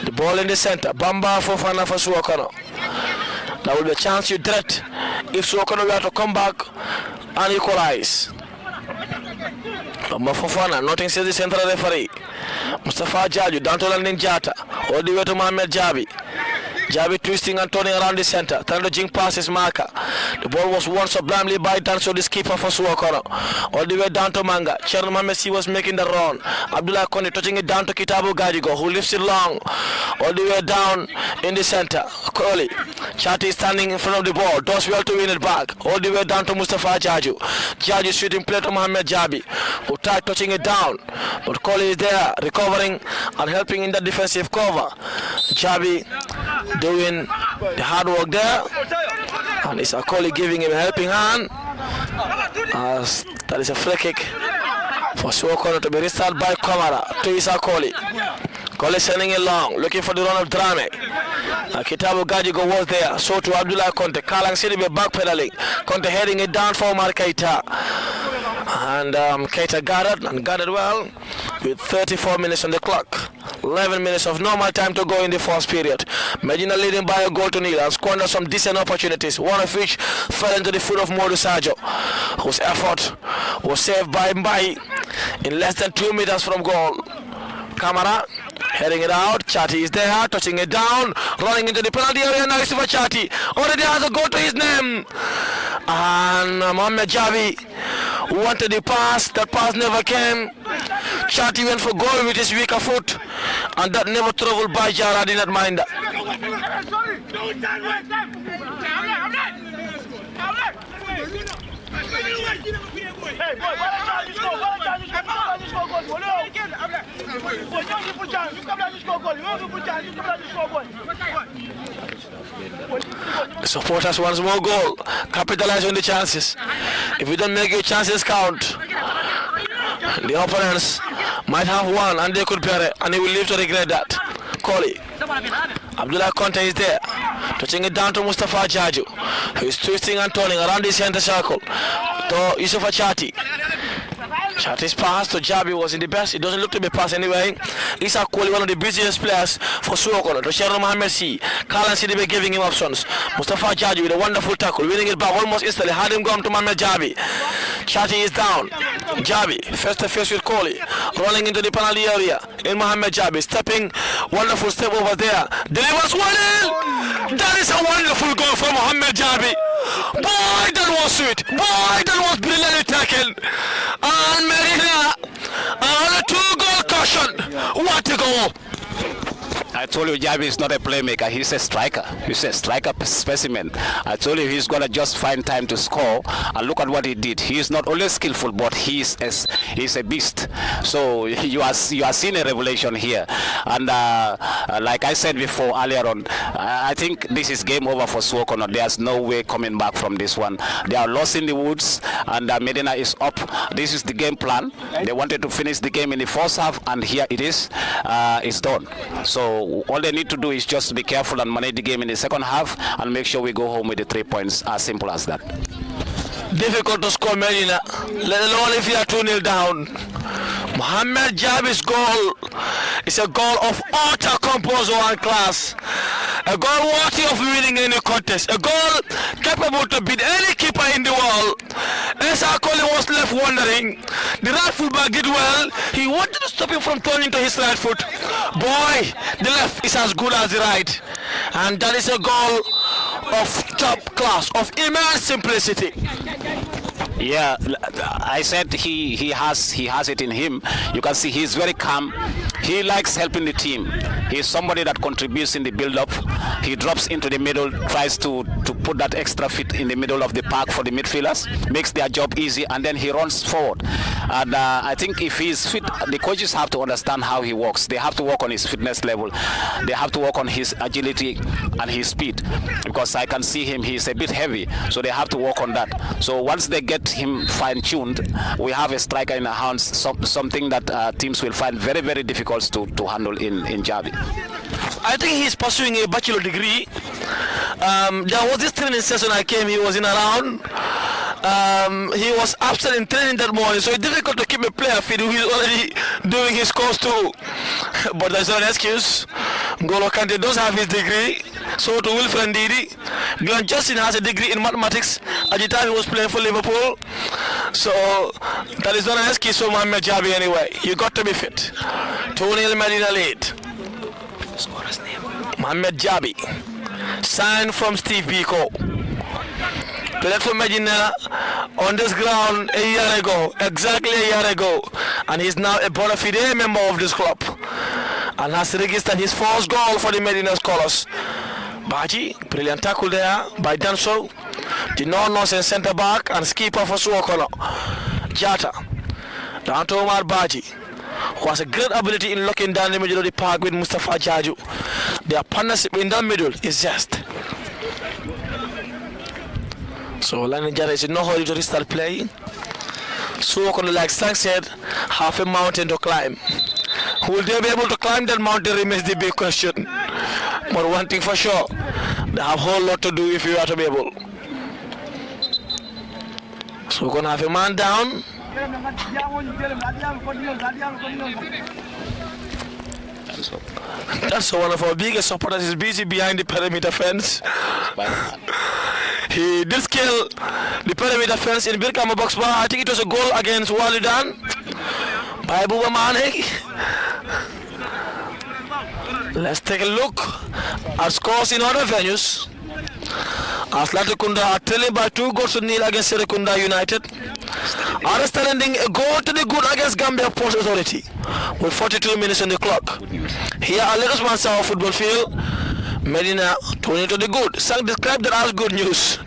The ball in the center. Bamba Fofana for Suwo. That will be a chance you dread if Suwo were to come back and equalize. Bamba Fofana, nothing says the central referee. Mustafa Jaju down to landing Jata. All the way to Mohamed Jabi. Jabi twisting and turning around the center, trying to jink past his marker. The ball was won sublimely by Danso, the skipper for Suwo. All the way down to Manga. Cherno Mamesi was making the run. Abdullah Kondi touching it down to Kitabu Gajigo, who lifts it long. All the way down in the center. Koli. Chati is standing in front of the ball. Does well to win it back. All the way down to Mustafa Jaju. Jaju shooting play to Mohamed Jabi, who tried touching it down. But Koli is there, recovering and helping in the defensive cover. Jabi doing the hard work there, and it's Akoli giving him a helping hand. As that is a free kick for Suwo to be restarted by Kamara to Isakoli. Koli sending it long, looking for the run of Drame. Kitabu Gajigo was there, so to Abdullah Conte. Kalang Sidibe backpedaling. Conte heading it down for Omar Keita. And Keita gathered well with 34 minutes on the clock. 11 minutes of normal time to go in the first period. Medina leading by a goal to nil and squandered some decent opportunities, one of which fell into the foot of Modusajo, whose effort was saved by Mbai in less than 2 meters from goal. Kamara heading it out. Chati is there, touching it down, running into the penalty area. Now it's for Chati. Already has a goal to his name. And Mohamed Jabi wanted the pass. That pass never came. Chati went for goal with his weaker foot, and that never traveled by Jara. Did not mind that. The supporters wants more goal. Capitalize on the chances. If you don't make your chances count, the opponents might have won and they could bear it, and they will live to regret that. Koli. Abdullah Conte is there, touching it down to Mustafa Jaju, who is twisting and turning around the center circle to Yusufa Chati. Chati's pass to Jabi was in the best. It doesn't look to be pass anyway. Issa Koli, one of the busiest players for Suwo. To Cherno Mohamed C. Kalan Sidibe giving him options. Mustafa Jaju with a wonderful tackle, winning it back almost instantly. Had him gone to Mohamed Jabi. Chati is down. Jabi face to face with Koli, rolling into the penalty area. In Mohamed Jabi, stepping, wonderful step over there. Delivers 1-0. That is a wonderful goal for Mohamed Jabi. Boy, that was sweet. Boy, that was brilliantly tackled. And Medina on a 2-goal caution. What a goal. I told you Jabi is not a playmaker. He's a striker. He's a striker specimen. I told you he's going to just find time to score. And look at what he did. He is not only skillful, but he's a beast. So you are seeing a revelation here. And like I said before earlier on, I think this is game over for Suwo. There's no way coming back from this one. They are lost in the woods, and Medina is up. This is the game plan. They wanted to finish the game in the first half, and here it is. It's done. So all they need to do is just be careful and manage the game in the second half and make sure we go home with the 3 points. As simple as that. Difficult to score Medina, let alone if you are 2-0 down. Mohamed Jabi's goal is a goal of utter composure and class. A goal worthy of winning any contest. A goal capable to beat any keeper in the world. Esa Colley was left wondering. The right fullback did well. He wanted to stop him from turning to his right foot. Boy, the left is as good as the right. And that is a goal of top class, of immense simplicity. Yeah, I said he has it in him. You can see he's very calm. He likes helping the team. He's somebody that contributes in the build-up. He drops into the middle, tries to put that extra fit in the middle of the park for the midfielders, makes their job easy, and then he runs forward. And I think if he's fit, the coaches have to understand how he works. They have to work on his fitness level. They have to work on his agility and his speed, because I can see him, he's a bit heavy, so they have to work on that. So once they get him fine-tuned, we have a striker in our hands, something that teams will find very, very difficult to handle in Jabi. I think he's pursuing a bachelor degree. There was this training session I came, he was in around. He was absent in training that morning, so it's difficult to keep a player fit who is already doing his course too. But there's no excuse. N'Golo Kante does have his degree, so to Wilfred Ndidi. Glenn Justin has a degree in mathematics at the time he was playing for Liverpool. So that is not an excuse for Mohamed Jabi anyway. You got to be fit. 2-0 Medina lead. Mohamed Jabi, signed from Steve Biko. Played for Medina on this ground a year ago, exactly a year ago, and he's now a bona fide member of this club and has registered his first goal for the Medina Scholars. Baji, brilliant tackle there by Danso, the no-nonsense centre back and skipper for Suwo. Jata, down to Omar Baji, who has a great ability in locking down the middle of the park with Mustafa Jaju. Their partnership in the middle is just. So Lani Jara is in no hurry to restart play. Suwo, like Sang said, have a mountain to climb. Will they be able to climb that mountain remains the big question. But one thing for sure, they have a whole lot to do if you are to be able. So we're going to have a man down. That's one of our biggest supporters is busy behind the perimeter fence. He did scale the perimeter fence in Birkama box bar. I think it was a goal against Walidan by Buba Mane. Let's take a look at scores in other venues. Aslatikunda are trailing by 2-0 against Serekunda United. Are standing a goal to the good against Gambia Port Authority with 42 minutes on the clock. Here at Let Usman Saho football field, Medina turning to the good. Sang described that as good news.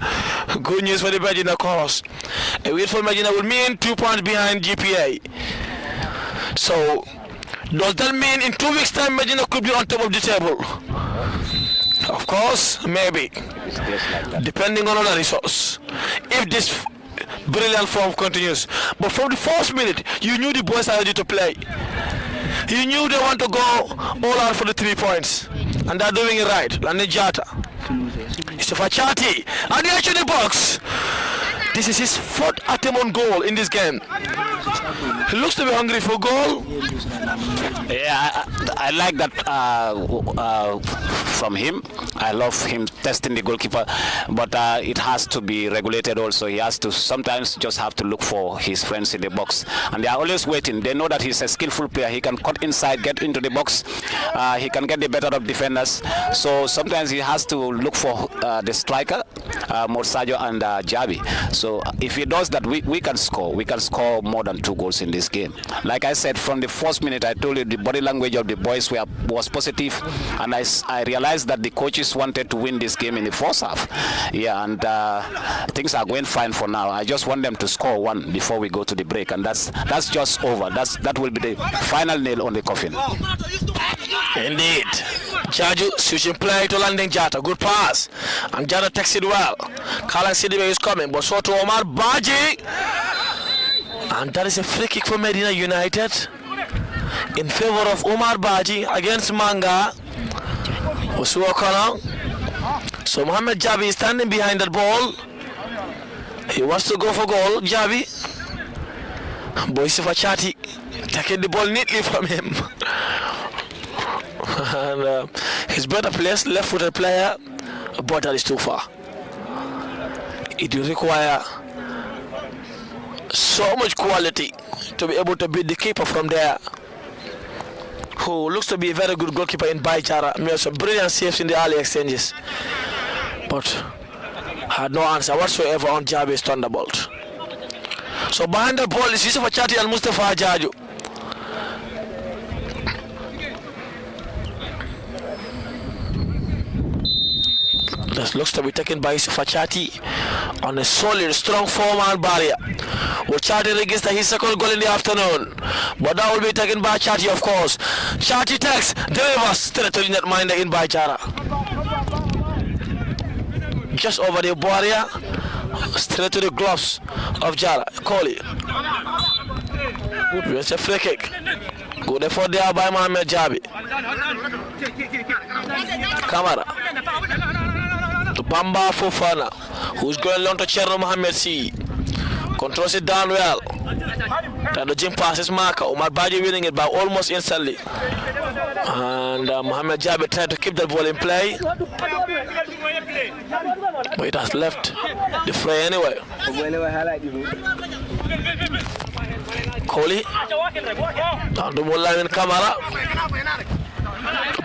Good news for the Medina cause. A win for Medina will mean 2 points behind GPA. So, does that mean in 2 weeks' time Medina could be on top of the table? Of course, maybe. Depending on other results. If this brilliant form continues. But from the first minute, you knew the boys are ready to play. You knew they want to go all out for the 3 points. And they're doing it right. Lani Jata. Yusufa Chati. And the edge of the box. This is his 4th attempt on goal in this game. He looks to be hungry for goal. Yeah, I like that from him. I love him testing the goalkeeper, but it has to be regulated also. He has to sometimes just have to look for his friends in the box, and they are always waiting. They know that he's a skillful player. He can cut inside, get into the box. He can get the better of defenders. So sometimes he has to look for the striker, Morsajo and Javi. So if he does that, we can score. We can score more than 2 goals in this game. Like I said, from the first minute, I told you the body language of the boys was positive, and I realized that the coaches wanted to win this game in the first half. Yeah, and things are going fine for now. I just want them to score 1 before we go to the break, and that's just over. That will be the final nail on the coffin. Indeed. Jaju switching play to landing Jata. Good pass. And Jata takes it well. Kalang Sidibe is coming, but so to Omar Baji. And that is a free kick for Medina United in favor of Omar Baji against Manga. Suwo corner. So Mohamed Jabi is standing behind that ball. He wants to go for goal. Jabi. Boisifa Chati taking the ball neatly from him. And his better place, left-footed player, but that is too far. It will require so much quality to be able to beat the keeper from there, who looks to be a very good goalkeeper in Baichara. Made some brilliant saves in the early exchanges, but had no answer whatsoever on Jabi's thunderbolt. So behind the ball is Yusuf Achati and Mustafa Ajaju. This looks to be taken by Yusuf Achati on a solid, strong 4-man barrier. Chati register his second goal in the afternoon, but that will be taken by Chati, of course. Chati takes, delivers straight to the netminder in Baichara. Just over the barrier, straight to the gloves of Jara. Kohli. It's a free kick. Good effort there by Mohamed Jabi. Kamara. To Bamba Fofana, who's going long to Cherno Mohamed C. Controls it down well. Then the jim passes marker. Omar Baji winning it by almost instantly. And Mohamed Jabi tried to keep that ball in play, but it has left the fray anyway. Kohli down the ball line in Kamara.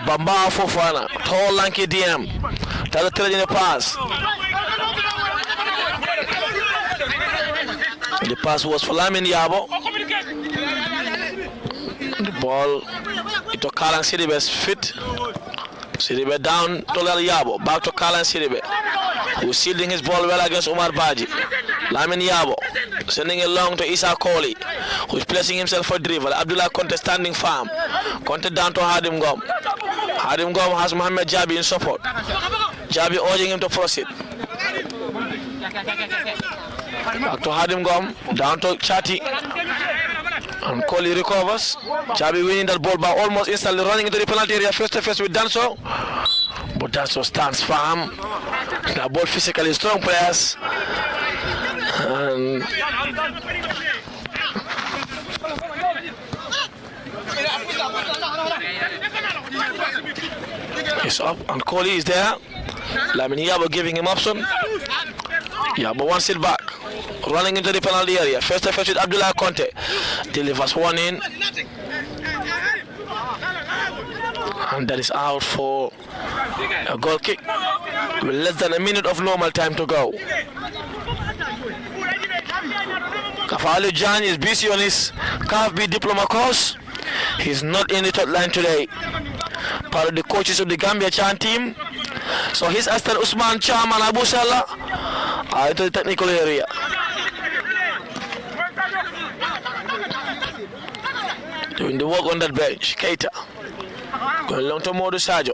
Bamba Fofana, tall lanky DM. That's a thread in the pass. The pass was for Lamin Yabo. The ball, it took Kalang Sidibe's feet. Sidibe down to Yabo. Back to Kalang Sidibe, who's shielding his ball well against Omar Baji. Lamin Yabo sending it long to Isa Kohli, who's placing himself for dribble. Abdullah Conte standing firm. Conte down to Hadim Gom. Hadim Gom has Mohamed Jabi in support. Jabi urging him to proceed. Back to Hadim Gom, down to Chati. And Kohli recovers. Jabi winning that ball by almost instantly, running into the penalty area face to face with Danso. But Danso stands firm. The ball physically strong players. And he's up, and Kohli is there. Lamin Yabo giving him option. Yabo wants it back. Running into the penalty area. First to face with Abdullah Conte. Delivers one in. And that is out for a goal kick. With less than a minute of normal time to go. Kafali Jan is busy on his CAF diploma course. He's not in the third line today. Part of the coaches of the Gambia Chan team. So his assistant Usman Cham and Abu Salah are into the technical area. Doing the work on that bench. Keita going long to Modu Sajo.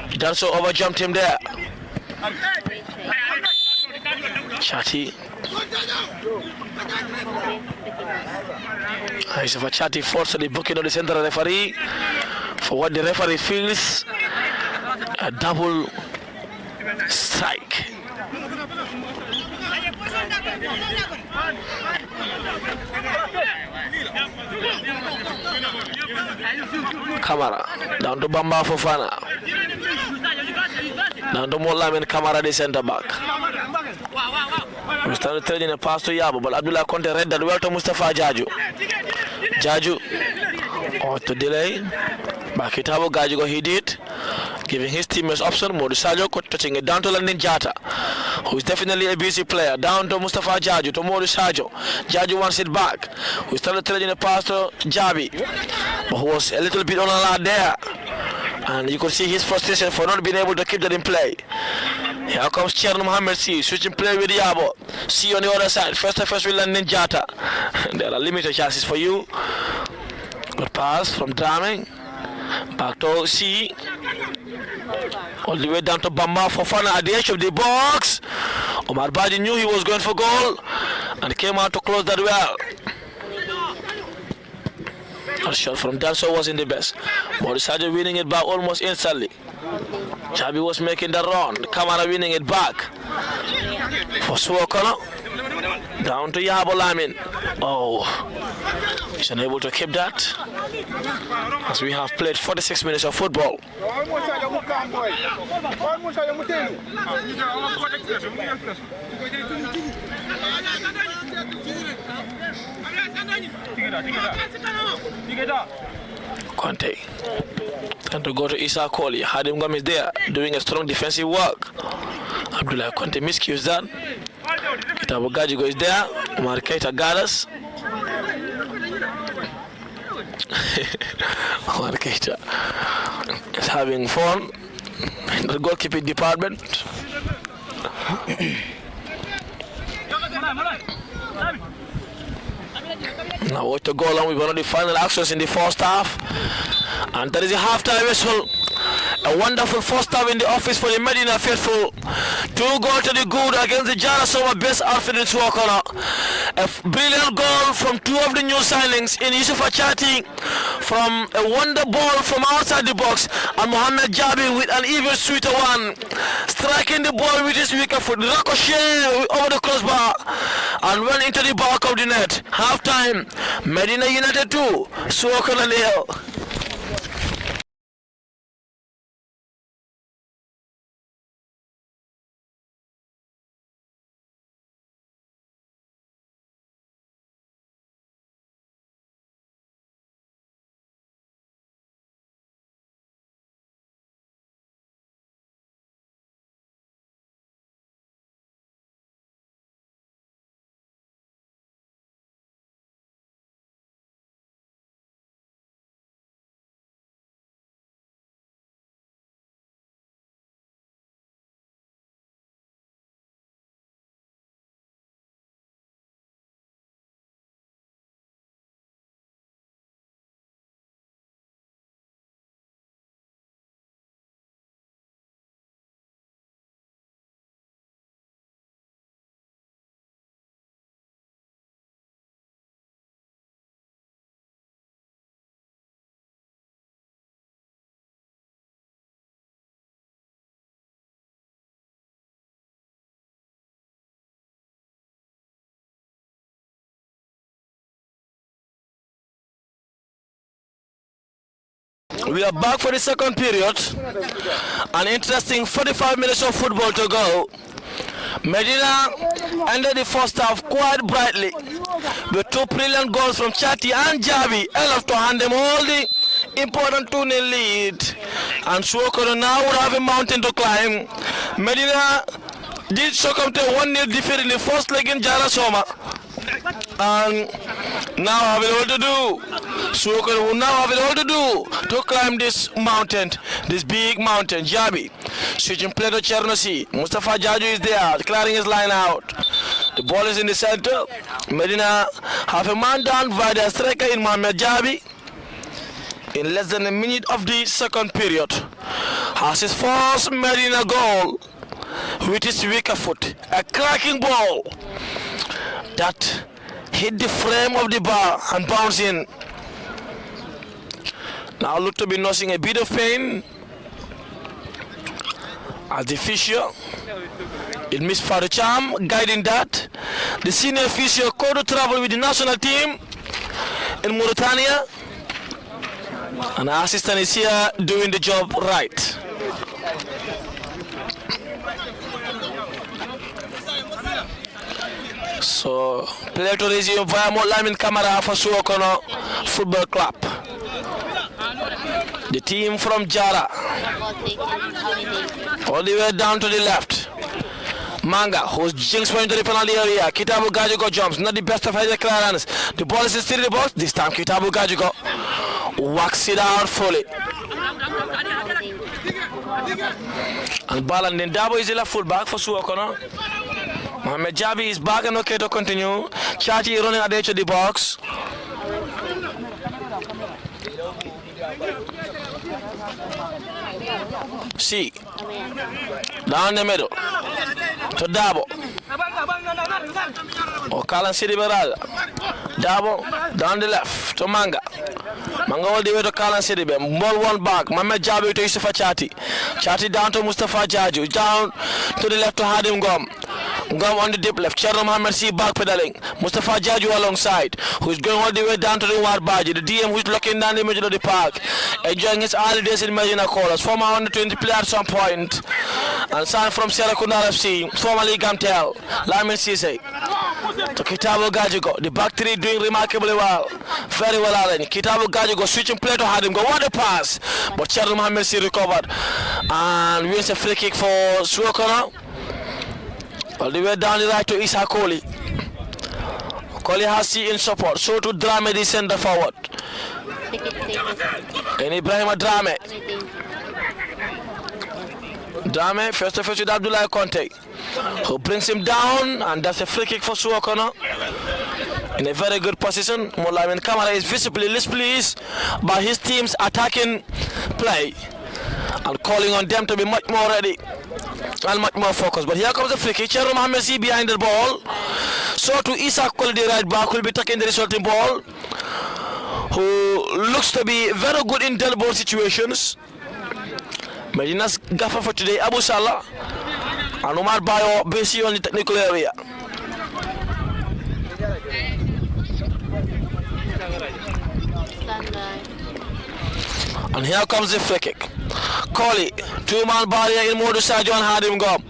He done so, overjumped him there. Chati. Nice of a Chati forced the booking of the central referee for what the referee feels a double strike. Kamara down to Bamba Fofana. Down to Molam and Kamara, the center back. We started trading a pass to Yabo, but Abdullah Conte read that well to Mustafa Jaju. Jaju, to delay. Back it up, Gajigo he did. Giving his teammates option. Modu Sajo touching it down to London Jata, who is definitely a busy player. Down to Mustafa Jaju, to Modu Sajo. Jaju wants it back. We started trading a pass to Jabi, but who was a little bit on a lot there. And you could see his frustration for not being able to keep that in play. Here comes Cherno Mohamed C, switching play with Yabo. C on the other side. First with London Jata. There are limited chances for you. Good pass from Draming. Back to C. All the way down to Bamba for fun at the edge of the box. Omar Baji knew he was going for goal and came out to close that well. A shot from Danso wasn't the best. Morisajo winning it back almost instantly. Chabi was making the run. Kamara winning it back. For Suwo. Down to Yabo Lamin. Oh, he's unable to keep that. As we have played 46 minutes of football. Conte. Time to go to Isa Koli. Hadim Gomez there doing a strong defensive work. Abdullah Conte miscues that. Kitabo Gajigo is there. Omar Keita Gadas. Omar Keita is having fun in the goalkeeping department. Now watch to go along with one of the final actions in the first half. And there is a half-time whistle. A wonderful first half in the office for the Medina faithful. 2 goals to the good against the Jara Soma best outfit in Suwo. A brilliant goal from 2 of the new signings in Yusuf Achati from a wonder ball from outside the box, and Mohamed Jabi with an even sweeter one. Striking the ball with his weaker foot, ricochet over the crossbar and went into the back of the net. Half-time, Medina United 2, Suwo 0. We are back for the second period. An interesting 45 minutes of football to go. Medina ended the first half quite brightly with 2 brilliant goals from Chati and Jabi, enough to hand them all the important 2-0 lead. And Suwo now would have a mountain to climb. Medina did succumb to a 1-0 defeat in the first leg in Jara Soma. And now have it all to do. Suwo will now have it all to do to climb this mountain, this big mountain. Jabi switching play to Chernosi. Mustafa Jaju is there, clearing his line out. The ball is in the center. Medina have a man down by their striker in Mohamed Jabi. In less than a minute of the second period, has his first Medina goal with his weaker foot. A cracking ball that hit the frame of the bar and bounced in. Now look to be nursing a bit of pain as the physio, it missed Farucham, guiding that. The senior physio called to travel with the national team in Mauritania, and our assistant is here doing the job right. So, play to resume via Lamin Camara for Suwo Football Club. The team from Jara. All the way down to the left. Manga, who's jinx point to the penalty area. Kitabu Gajugo jumps, not the best of his clearance. The ball is still in the box. This time Kitabu Gajugo whacks it out fully. And ball and then Dabo is the fullback for Suwo. Mohamed Jabi is back and okay to continue. Chachi running at the edge of the box. See, down the middle to Dabo. Kalan City Beraza. Dabo down the left to Manga. Manga all the way to Kalan City. Ball one back. Mohamed Jabi to Yusufa Chati. Chati down to Mustafa Jaju. Down to the left to Hadim Gom. Gom on the deep left. Cherno Mohamed C back pedaling. Mustafa Jaju alongside. Who's going all the way down to the War Baji. The DM who's looking down the middle of the park. Enjoying his early days in Medina Colors. Former under 20 player at some point. And signed from Sierra Kundal FC. Formerly Gamtel. Lamin Sise. To Kitabu Gajugo. The back three doing remarkably well. Very well, Alan. Kitabu Gajugo switching play to Hadim Go. What a pass. But Cherno Mohamed C recovered. And wins a free kick for Suwo. All the way down the right to Isa Koli. Koli has C in support. So to Drame, the center forward. And Ibrahim Drame. Drame, first to face with Abdullah Conte, who brings him down, and that's a free kick for Suwo. In a very good position. Lamin Camara is visibly displeased by his team's attacking play and calling on them to be much more ready and much more focused. But here comes the free kick. Cherno Mohamed C behind the ball. So to Isa Koli, the right back, will be taking the resulting ball, who looks to be very good in dead ball situations. Medina's gaffer for today, Abu Salah and Omar Bayo, busy on the technical area. And here comes the free kick. Koli, two-man barrier in Modu Sadio and Hadim Gom.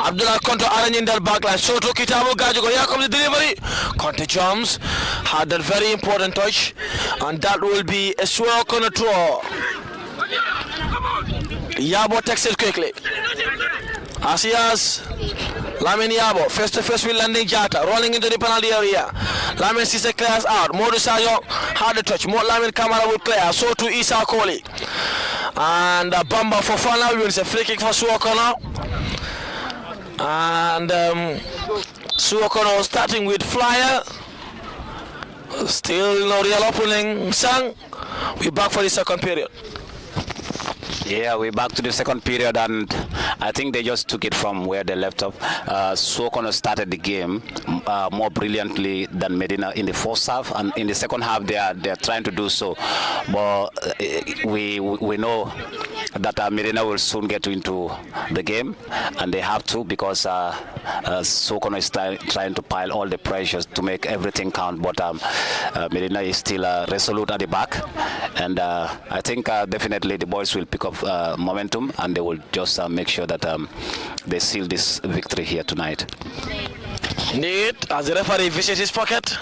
Abdullah Conte arranging that backline. So to Kitabu Gajugo. Here comes the delivery. Conte jumps. Had that very important touch. And that will be a Suwo throw. Yabo takes it quickly. As he has Lamin Yabo face to face with Landing Jata, rolling into the penalty area. Lamin Sise clears out. Modu Sayo had the touch. Lamin Camara will clear. So to Isa Koli. And Bamba for Fana wins a free kick for Suwo. And Suwo starting with Flyer. Still no real opening. Sang. We're back for the second period. Yeah, we're back to the second period, and I think they just took it from where they left off. Suwo started the game more brilliantly than Medina in the first half, and in the second half they are trying to do so. But we know that Medina will soon get into the game, and they have to, because Suwo is trying to pile all the pressures to make everything count. But Medina is still resolute at the back, and I think definitely the boys will pick up momentum, and they will just make sure that they seal this victory here tonight. Indeed, as the referee visits his pocket,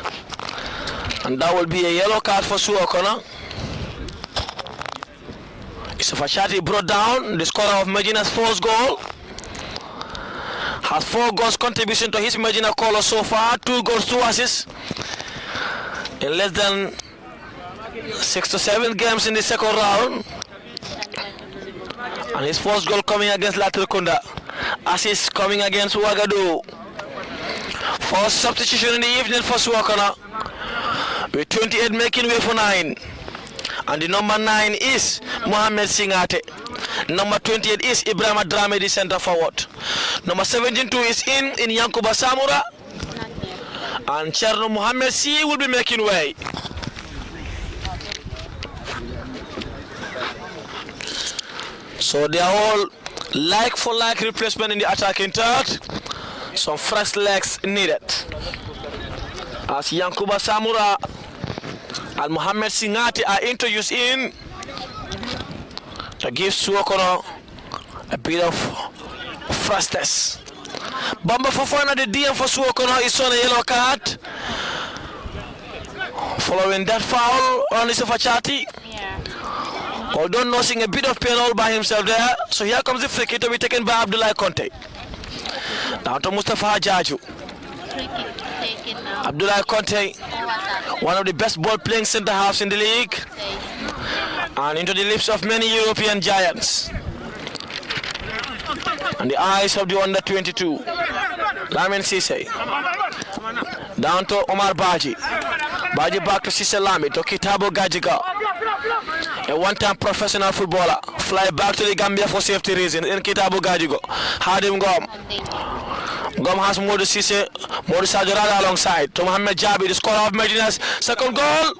and that will be a yellow card for Suwo. Isofachati brought down the scorer of Medina's first goal. Has 4 goals contribution to his Medina color so far, 2 goals, 2 assists in less than 6 to 7 games in the second round. And his first goal coming against Latrikunda. Assist coming against Ouagadougou. First substitution in the evening for Suwo, with 28 making way for 9. And the number 9 is Mohamed Singate. Number 28 is Ibrahim Drame, the center forward. Number 17 is in Yankuba Samura. And Cherno Mohamed C will be making way. So they are all like for like replacement in the attacking third. Some fresh legs needed. As Yankuba Samura and Mohamed Singati are introduced in to give Suwo a bit of freshness Bamba Fofana, the DM for Suwo is on a yellow card. Following that foul on Yusufa Chati. Although nursing a bit of pain all by himself there. So here comes the free kick to be taken by Abdullah Conte. Down to Mustafa Jaju. Abdullah Conte, one of the best ball playing centre halves in the league. And into the lips of many European giants. And the eyes of the under 22. Lamin Sise. Down to Omar Baji. Baji back to Sise Lami, to Kitabo Gajiga. A one-time professional footballer. Fly back to the Gambia for safety reasons in Kitabo Gajigo. Hadim Gom. Gom has Modu Sise, Modu Sajorada alongside. To Mohamed Jabi, the scorer of Medina's second goal.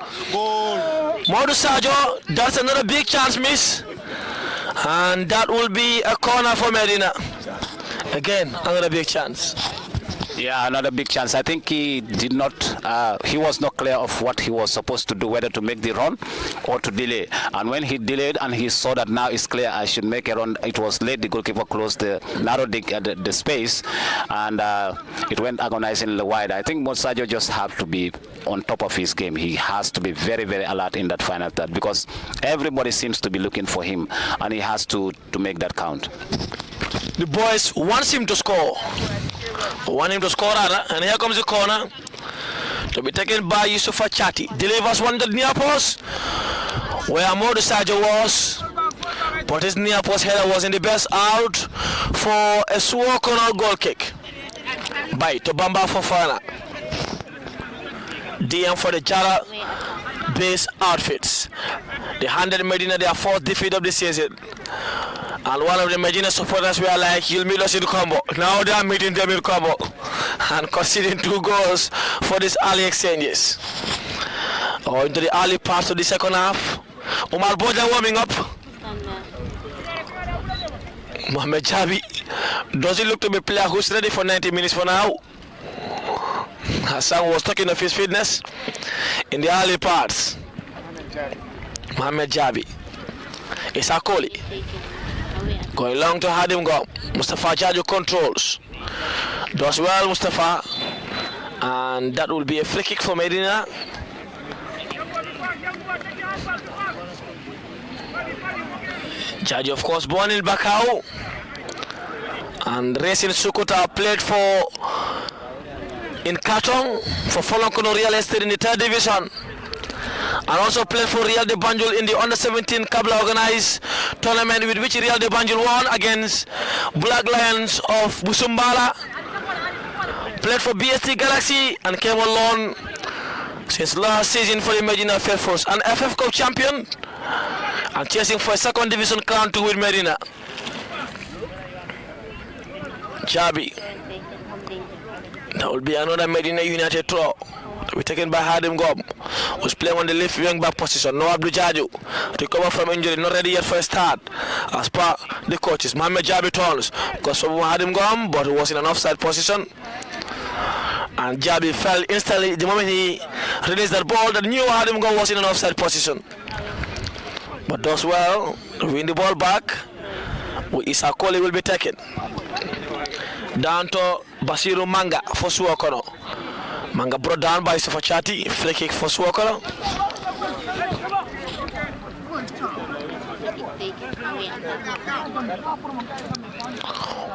Modu Sajo, that's another big chance miss. And that will be a corner for Medina. Again, another big chance. Yeah, another big chance. I think he did not, he was not clear of what he was supposed to do, whether to make the run or to delay. And when he delayed and he saw that now it's clear I should make a run, it was late. The goalkeeper closed narrowed the space, and it went agonizingly wide. I think Mosajo just have to be on top of his game. He has to be very, very alert in that final third because everybody seems to be looking for him, and he has to make that count. The boys want him to score. And here comes the corner to be taken by Yusufa Chati. Delivers one to the near post where Modu Sajo was, but his near post header was in the best out for a Suwo corner goal kick by Tobamba Fofana. DM for the Jara base outfits. They handed Medina their fourth defeat of the season. And one of the Medina supporters were like, you'll meet us in combo. Now they are meeting them in combo and conceding 2 goals for these early exchanges. Into the early parts of the second half. Umar Boja warming up. Mohamed Jabi, does he look to be a player who's ready for 90 minutes for now? Hassan was talking of his fitness in the early parts. Mohamed Jabi. Isakoli. Going long to Hadim Gom. Mustafa Jaju controls. Does well, Mustafa. And that will be a free kick for Medina. Jaju, of course, born in Bakau. And Racing Sukuta played for in Katong for Folonkono Real Estate in the 3rd division. And also played for Real de Banjul in the under-17 Kabla organized tournament, with which Real de Banjul won against Black Lions of Busumbala. Played for BST Galaxy and came on loan since last season for the Medina Fairforce. An FF Cup champion and chasing for a 2nd division crown to win Medina. Jabi. That will be another Medina United throw. To be taken by Hadim Gob, who's playing on the left wing back position. No Abdul Jaju, recover from injury, not ready yet for a start. As per the coaches, Mohamed Jabi turns, goes for Hadim Gob, but he was in an offside position. And Jabi fell instantly the moment he released that ball. That knew Hadim Gob was in an offside position. But does well to win the ball back. Isakoli will be taken. Down to Basiru Manga for Suwo. Manga brought down by Yusufa Chati, free kick for Suwo.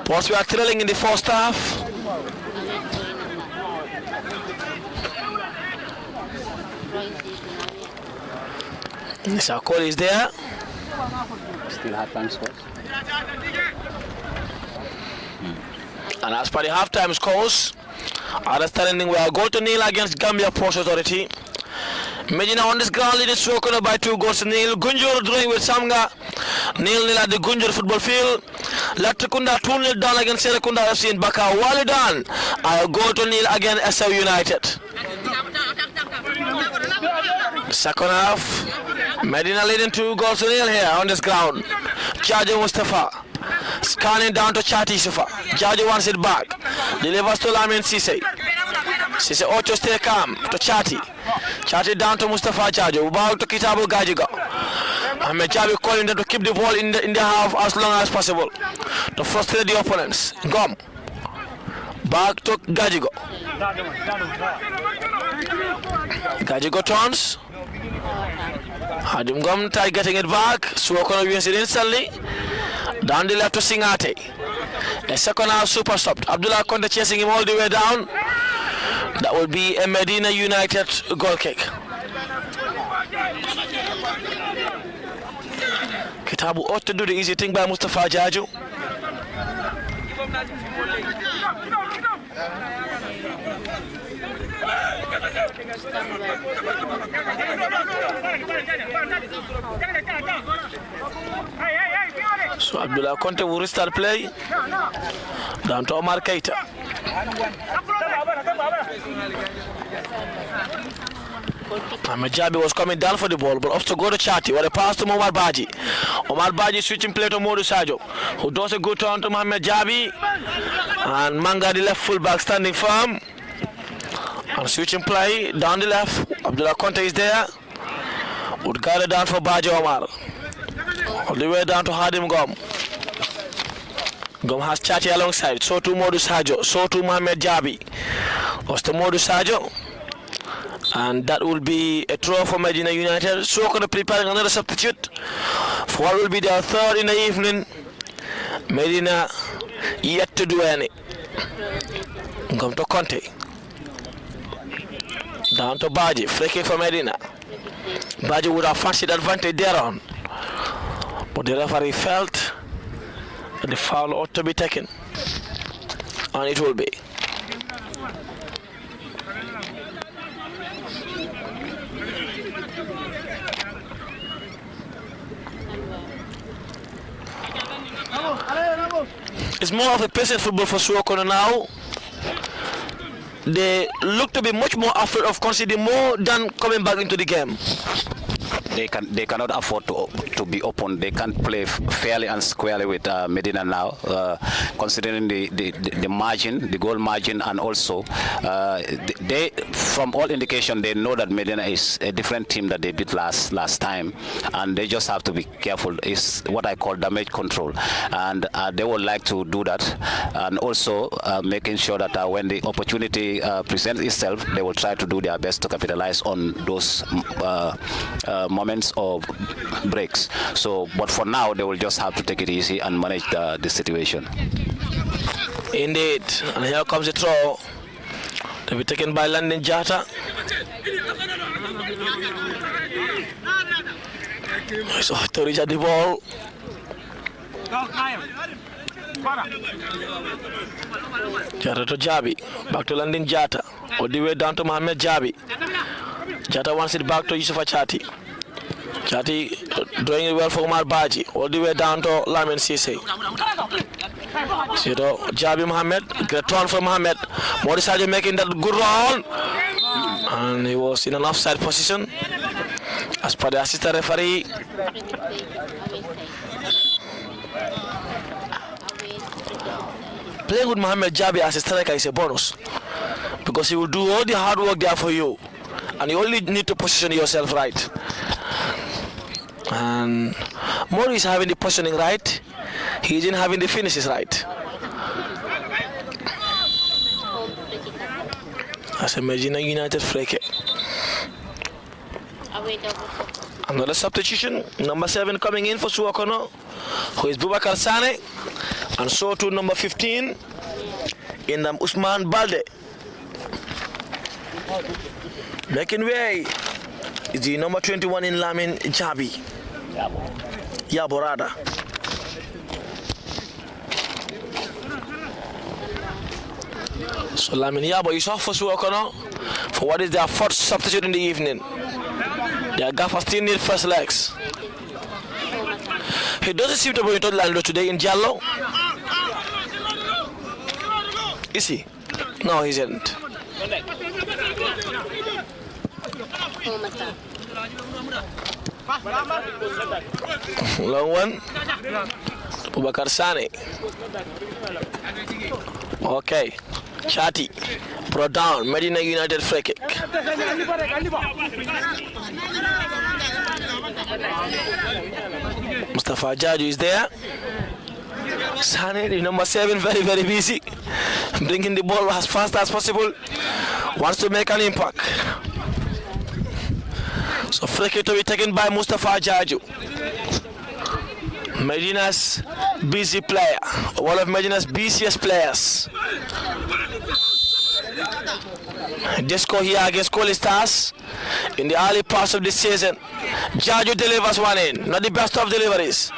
Once we are trailing in the first half. Sakol is there. Still half-time scores. And as per the half-time scores, understanding we are goal to nil against Gambia Ports Authority. Medina on this ground leading Suwo by 2 goals to nil. Gunjur drawing with Samga 0-0 at the Gunjur football field. Latrikunda 2-0 down against Serekunda FC in Baka. Walidan a goal to nil against SL United. Second half, Medina leading 2 goals to nil here on this ground. Jaji Mustafa scanning down to Chati Sufa. Jaji wants it back. Delivers to Lamin Sise. Sise Ocho stay calm to Chati. Chati down to Mustafa Jaji. Back to Kitabu Gajiga. Ahmed Jabi calling them to keep the ball in the half as long as possible to frustrate the opponents. Gom. Back to Gajigo. Gajigo turns. Hadim Gom try getting it back. Suwo Kono wins it instantly. Down the left to Singate. The second half super stopped. Abdullah Conte chasing him all the way down. That will be a Medina United goal kick. Kitabu ought to do the easy thing by Mustafa Jaju. So Abdullah Conte will restart play. Down to Omar Keita. Ahmed Jabi was coming down for the ball, but off to go to Chati. What a pass to Omar Baji. Omar Baji switching play to Modu Sajo, who does a good turn to Mohamed Jabi. And Manga, the left fullback, standing firm. And switching play down the left. Abdullah Conte is there. Would guide it down for Baji Omar. All the way down to Hadim Gom. Gom has Chati alongside. So to Modu Sajo. So to Mohamed Jabi. Was to Modu Sajo. And that will be a throw for Medina United. Suwo Kono preparing another substitute for what will be their third in the evening. Medina yet to do any. Come to Conte. Down to Baji. Free kick for Medina. Baji would have fancied advantage there on. But the referee felt that the foul ought to be taken. And it will be. It's more of a patient football for Suwo Kono now. They look to be much more afraid of conceding more than coming back into the game. They cannot afford to be open. They can't play fairly and squarely with Medina now, considering the margin, the goal margin, and also they, from all indication, they know that Medina is a different team that they beat last time, and they just have to be careful. It's what I call damage control, and they would like to do that, and also making sure that when the opportunity presents itself, they will try to do their best to capitalize on those moments or breaks. So, but for now, they will just have to take it easy and manage the situation. Indeed, and here comes the throw to be taken by Landon Jata. So to reach at the ball. Jata to Jabi, back to Landon Jata, all the way down to Mohamed Jabi. Jata wants it back to Yusufa Chati. Chati doing it well for Omar Baji, all the way down to Lamin Sise. Jabi Mohamed, great run for Mohamed. Morisaji making that good run. And he was in an offside position. As per the assistant referee. Playing with Mohamed Jabi as a striker is a bonus. Because he will do all the hard work there for you. And you only need to position yourself right. And Mori is having the positioning right. He isn't having the finishes right. As a Medina United free kick. Another substitution. Number 7 coming in for Suwo Kono, who is Boubacar Sane. And so to number 15 in Usman Balde. Making way is the number 21 in Lamin Jabi. Yaborada. So Lamin Yabo is off for Suwo Kono for what is their fourth substitute in the evening. Their gaffer still need first legs. He doesn't seem to be in Lando today in Jallo. Is he? No, he isn't. Long one. Boubacar Sane. Okay. Chati. Brought down. Medina United free kick. Mustafa Jaju is there. Sane, the number 7, very, very busy. Bringing the ball as fast as possible. Wants to make an impact. So free kick to be taken by Mustafa Jaju. Medina's busy player. One of Medina's busiest players. They score here against Coli Stars in the early parts of the season. Jaju delivers one in. Not the best of deliveries.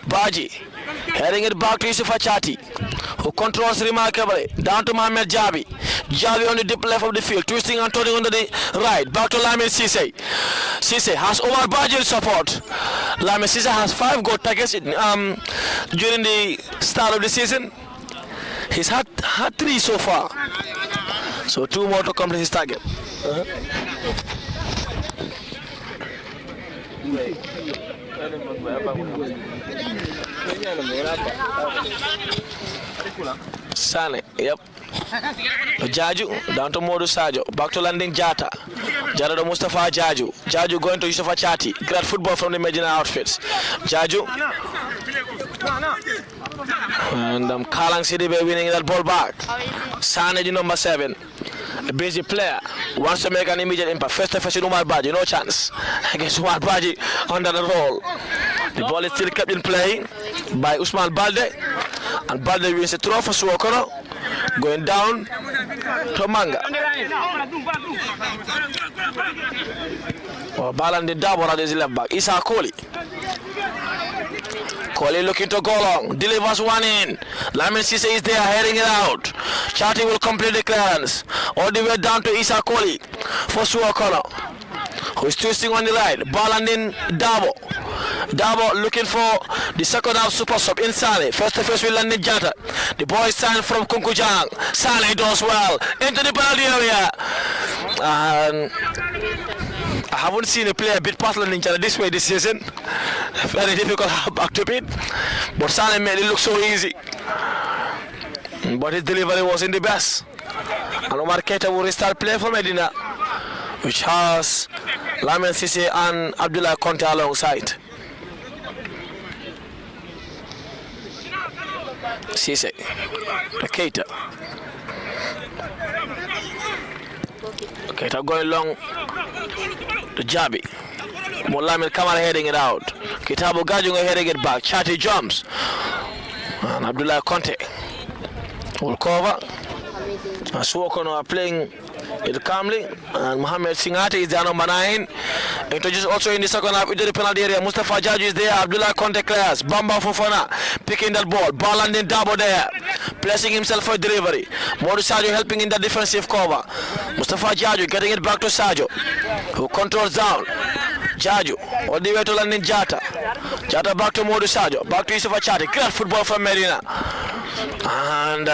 Baji heading it back to Yusuf Achati, who controls remarkably. Down to Mohamed Jabi. Jabi on the deep left of the field, twisting and turning on the right. Back to Lamin Sise. Sise has Omar Baji in support. Lamin Sise has 5 goal targets during the start of the season. He's had 3 so far. So 2 more to complete his target. Sane, yep. Jaju, down to Modu Sajo. Back to landing Jata. Jata to Mustafa Jaju. Jaju going to Yusuf Achati. Great football from the Medina outfits. Jaju. And Kalang Sidibe winning that ball back. Sane, the number 7. A busy player. Wants to make an immediate impact. First to face Umar Baji. No chance against Umar Baji under the roll. The ball is still kept in play by Usman Balde. And Balde wins a throw for Suwo. Going down to Manga. Balan the double at his left back. Isa Koli. Koli looking to go long. Delivers one in. Lamin Sise is there, heading it out. Chati will complete the clearance. All the way down to Isa Koli for Suwo, who is twisting on the right. Balan in Dabo. Dabo looking for the second half super sub in Sane. First to face with Landin Jata. The boy is signed from Kunkujang. Sane does well into the penalty area. I haven't seen a player beat past Landin Jata this way this season. Very difficult back to beat. But Sane made it look so easy. But his delivery wasn't the best. And Omar Keita will restart play for Medina, which has Lamin Sise and Abdullah Conte alongside. Sise, Keita. Keita going long to Jabi. Molamin Kamara heading it out. Kitabu Gajunga heading it back. Chati jumps. And Abdullah Conte will cover. Suwo are playing it calmly, and Mohamed Singati is there, number 9. Introduced also in the second half into the penalty area. Mustafa Jaju is there. Abdullah Conte clears. Bamba Fofana picking that ball. Ball landing Dabo there, placing himself for delivery. Modu Sajo helping in the defensive cover. Mustafa Jaju getting it back to Sajo, who controls down. Jaju all the way to landing Jata. Jata back to Modu Sajo. Back to Yusuf Achati. Great football from Medina. And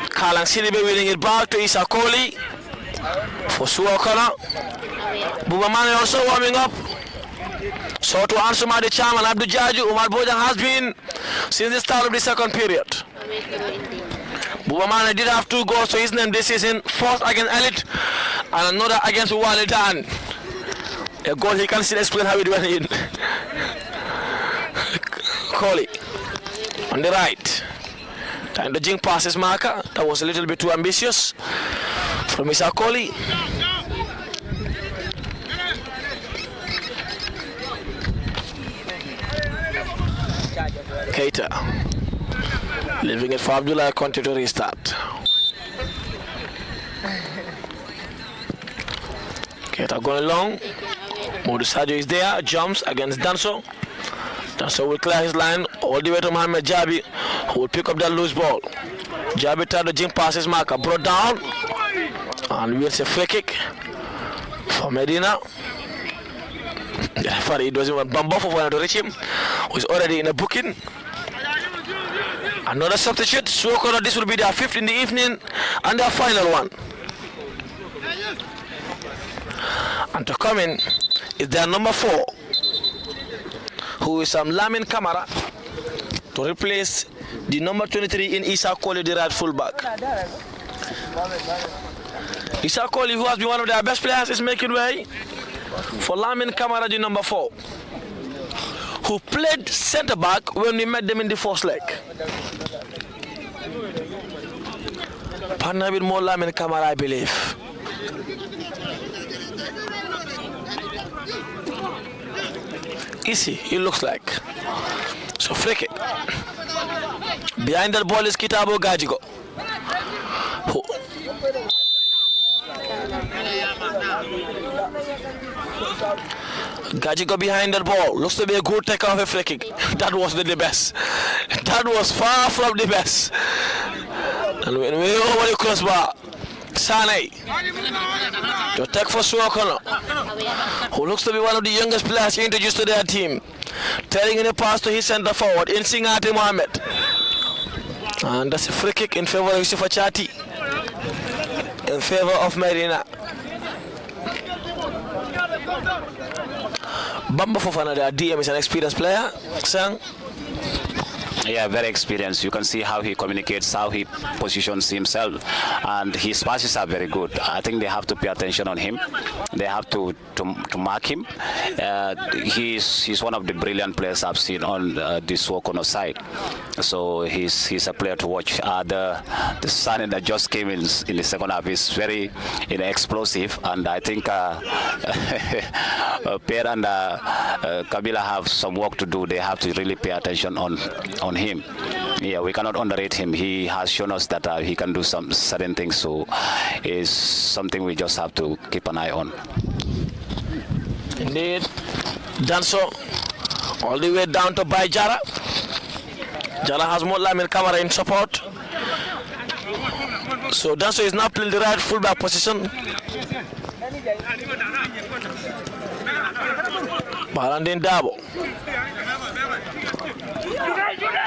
Kalang Sidibe winning it back to Isa Koli for Suwo. Bubamane also warming up. So to answer the chairman Abdul Jaju, Umar Bojang has been since the start of the second period. Bubamane did have 2 goals to his name this season, first against Elite and another against Walidan. A goal he can still explain how it went in. Koli on the right. Time to jink passes marker. That was a little bit too ambitious from Isa Koli. Keita leaving it for Abdullah Conte to restart. Keita going long. Modu Sajo is there, jumps against Danso. Danso will clear his line all the way to Mohamed Jabi, who will pick up that loose ball. Jabi tried to jump past his marker, brought down, and wins a free kick for Medina. The referee doesn't want Bamba for to reach him, who is already in a booking. Another substitute. Suwo, this will be their 5th in the evening and their final one. And to come in is their number 4, who is Lamin Kamara, to replace the number 23 in Isa Koli, the right fullback. Isa Koli, who has been one of their best players, is making way for Lamin Kamara, the number 4, who played center back when we met them in the first leg. Partner with Mola and Kamara, I believe. Easy, it looks like. So flick it. Behind that ball is Kitabo Gajigo. Gajigo behind that ball. Looks to be a good takeoff of a free kick. That was the best. That was far from the best. And when we over the crossbar, Sane to take for Suwo, who looks to be one of the youngest players introduced to their team, telling in a pass to his center forward in Singate Mohammed. And that's a free kick in favor of Yusufa Chati, in favor of Medina. Bamba Fofana, their DM, is an experienced player. Sang. Yeah, very experienced. You can see how he communicates, how he positions himself, and his passes are very good. I think they have to pay attention on him. They have to mark him. He's one of the brilliant players I've seen on this Suwo side. So he's a player to watch. The signing that just came in the second half is very explosive, and I think Per and Kabila have some work to do. They have to really pay attention on him. Yeah, we cannot underrate him. He has shown us that he can do some certain things, so it's something we just have to keep an eye on. Indeed. Danso all the way down to by Jara. Jara has more Lamin Kamara in support. So Danso is now playing the right fullback position. Balandin Dabo.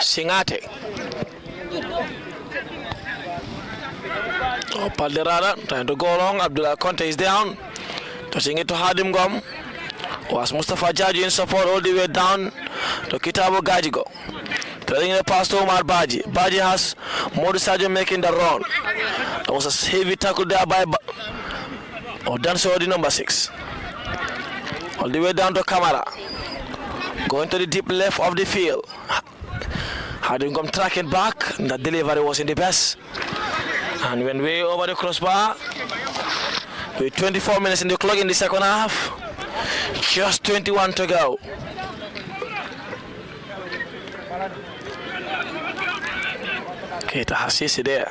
Singate. Palderada trying to go along. Abdullah Conte is down. Touching it to Hadim Gom. Was Mustafa Jaji in support all the way down to Kitabo Gajigo. Throwing the pass to Omar Baji. Baji has Modu Sadio making the run. There was a heavy tackle there by Danso, the number 6. All the way down to Kamara. Going to the deep left of the field. Hadim Gom tracking back. The delivery was in the best. And when way over the crossbar, with 24 minutes in the clock in the second half, just 21 to go. Keita Hasisi there.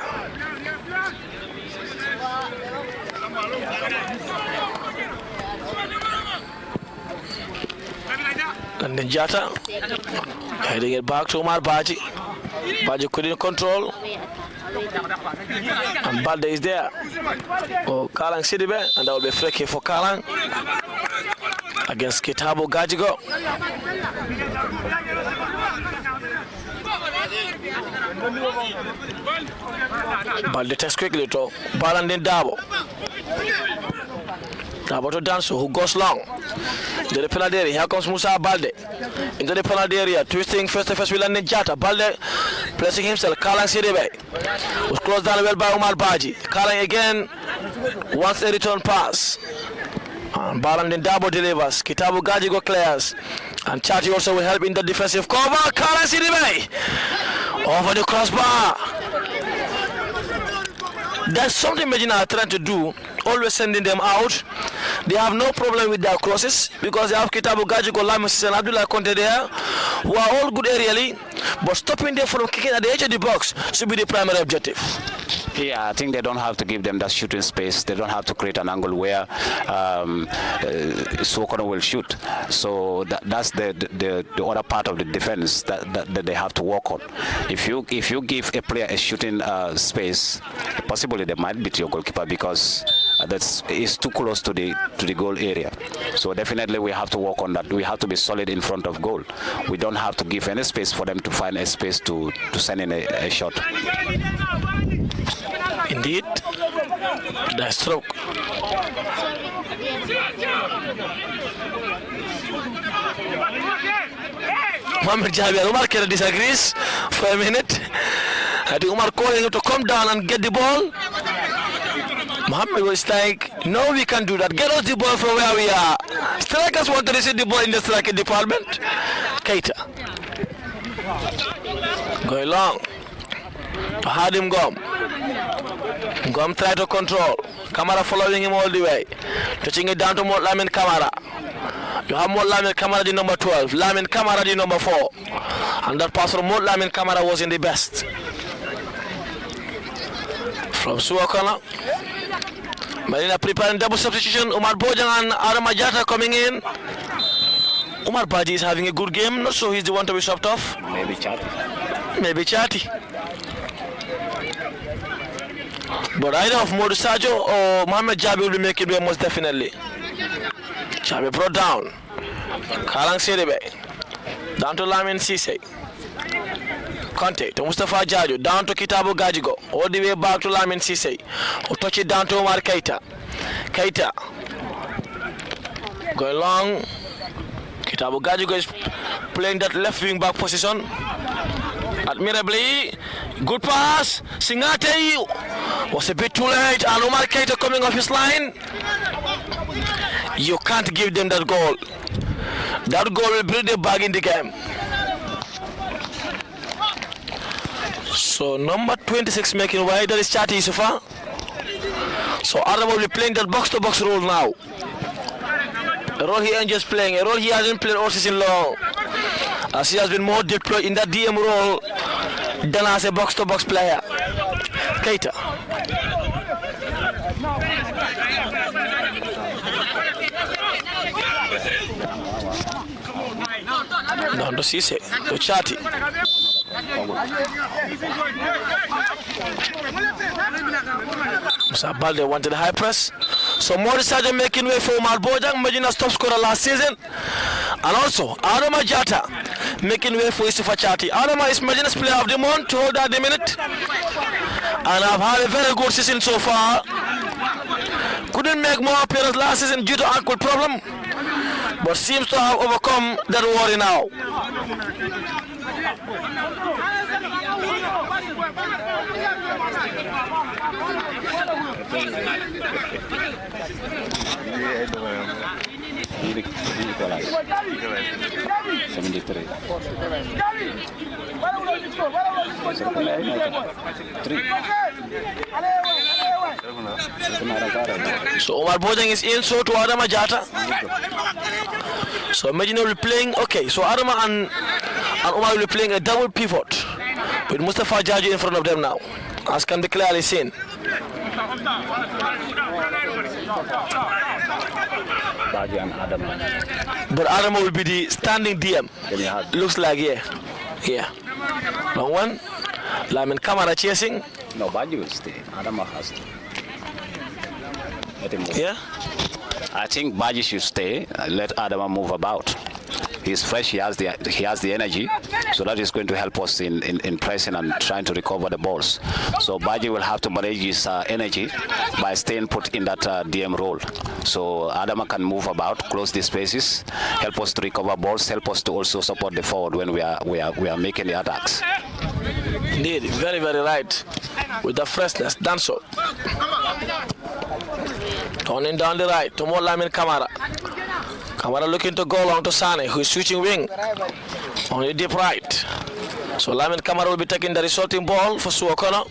And then Jata heading it back to Omar Baji. Baji couldn't control. And Balde is there. Oh, Kalang Sidibe, and that will be free kick for Kalang against Kitabo Gajigo. Balde takes quickly to Balandin Dabo. Dabo to Danso, who goes long. Into the penalty area. Here comes Musa Balde. Into the penalty area. Twisting face to face with Landin Jata. Balde placing himself. Kalang Sidibe was closed down well by Omar Baji. Kalang again wants a return pass. And Balandin Dabo delivers. Kitabo Gajigo clears. And Chati also will help in the defensive cover. Kalang Sidibe over the crossbar. That's something Medina are trying to do, always sending them out. They have no problem with their crosses because they have Kitabo Gajigo, Lamis and Abdullah Conte there, who are all good aerially, but stopping them from kicking at the edge of the box should be the primary objective. Yeah, I think they don't have to give them that shooting space. They don't have to create an angle where Suwo will shoot. So that's the other part of the defense that they have to work on. If you give a player a shooting space, possibly they might beat your goalkeeper because is too close to the goal area. So definitely we have to work on that. We have to be solid in front of goal. We don't have to give any space for them to find a space to send in a shot. Indeed, the stroke. Mohamed Javier Umar disagrees for a minute. I think Umar calling him to come down and get the ball. Mohammed was like, no, we can't do that. Get us the ball from where we are. Strikers want to receive the ball in the striking department. Keita. Going long. Had him Gum. Gum try to control. Kamara following him all the way. Touching it down to Lamin Kamara. You have Lamin Kamara the number 12. Lamin Kamara the number 4. And that pass from Lamin Kamara was in the best. From Suwo corner. Medina preparing double substitution. Umar Bojang and Adama Jata coming in. Umar Baji is having a good game. Not sure he's the one to be swapped off. Maybe Chati. But either of Modu Sajo or Mohamed Jabi will be making it most definitely. Jabi brought down. Kalang Sedebe. Down to Lamin Sise. Conte to Mustafa Jajo. Down to Kitabu Gajigo. All the way back to Lamin Sise. Who touch it down to Omar Keita. Keita. Going long. Kitabu Gajigo is playing that left wing back position. Admirably. Good pass. Singate was a bit too late. And Omar Keita coming off his line. You can't give them that goal. That goal will bring them back in the game. So number 26 making wide. That is Chati Yusufa. So Adam will be playing that box-to-box role now. A role he enjoys playing. A role he hasn't played all season long. As he has been more deployed in that DM role than as a box-to-box player. Keita. Down to Cisse, to Chati. Musa Balde wanted high press. So Morris Saja making way for Umar Bojang, Medina's top scorer last season. And also Adama Jata making way for Yusufa Chati. Adama is Medina's player of the month to hold at the minute. And I've had a very good season so far. Couldn't make more appearances last season due to ankle problem, but seems to have overcome that worry now. So Omar Bojang is in, so to Adama Jata. So Medina will be playing, okay, so Adama and Omar will be playing a double pivot with Mustafa Jaji in front of them now, as can be clearly seen. But Adama will be the standing DM. Looks like, yeah. Long one. Lamin Kamara chasing. No, Baji will stay. Adama has to. Yeah? I think Baji should stay. Let Adama move about. He's fresh. He has the energy, so that is going to help us in pressing and trying to recover the balls. So Baji will have to manage his energy by staying put in that DM role. So Adama can move about, close the spaces, help us to recover balls, help us to also support the forward when we are making the attacks. Indeed, very, very right. With the freshness, done so. Turning down the right to Lamin Kamara. Kamara looking to go long to Sane, who is switching wing on the deep right. So Lamin Kamara will be taking the resulting ball for Suwo corner.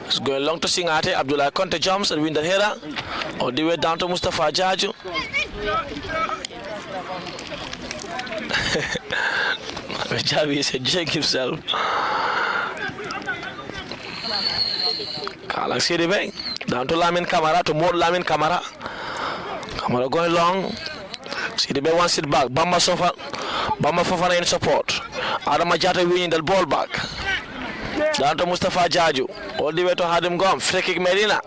It's going long to Singate. Abdullah Conte jumps and win the header. All the way down to Mustafa Jaju. Javi is enjoying himself. Kalang Sidibe. Down to Lamin Kamara, to more Lamin Kamara. Kamara going long. Sidibe one sit back. Bamba Fofana in support. Adama Jata winning the ball back. Down to Mustafa Jaju. All the way to Hadim Gom. Free kick Medina.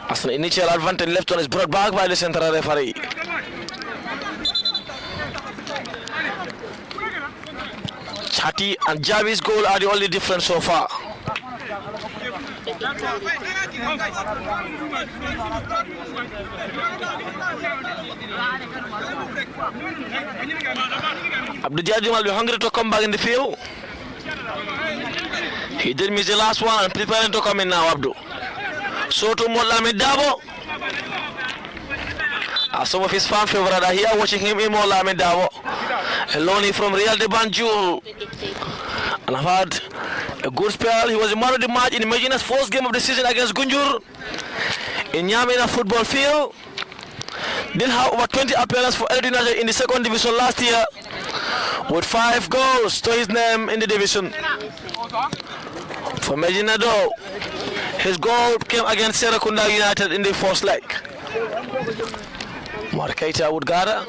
As an initial advantage left on is brought back by the central referee. Chati and Javi's goal are the only difference so far. Abdul Jadid will be hungry to come back in the field. He did miss the last one and preparing to come in now, Abdul. So to Lamin Dabo. Some of his fan favorites are here watching him in Lamin Dabo. Lonely from Real de Banjul. And I've had a good spell. He was the man of the match in Medina's first game of the season against Gunjur in Nyamena football field. Did have over 20 appearances for El United in the second division last year, with 5 goals to his name in the division. For Medina though, his goal came against Serakunda United in the first leg. Markeita Woodgara.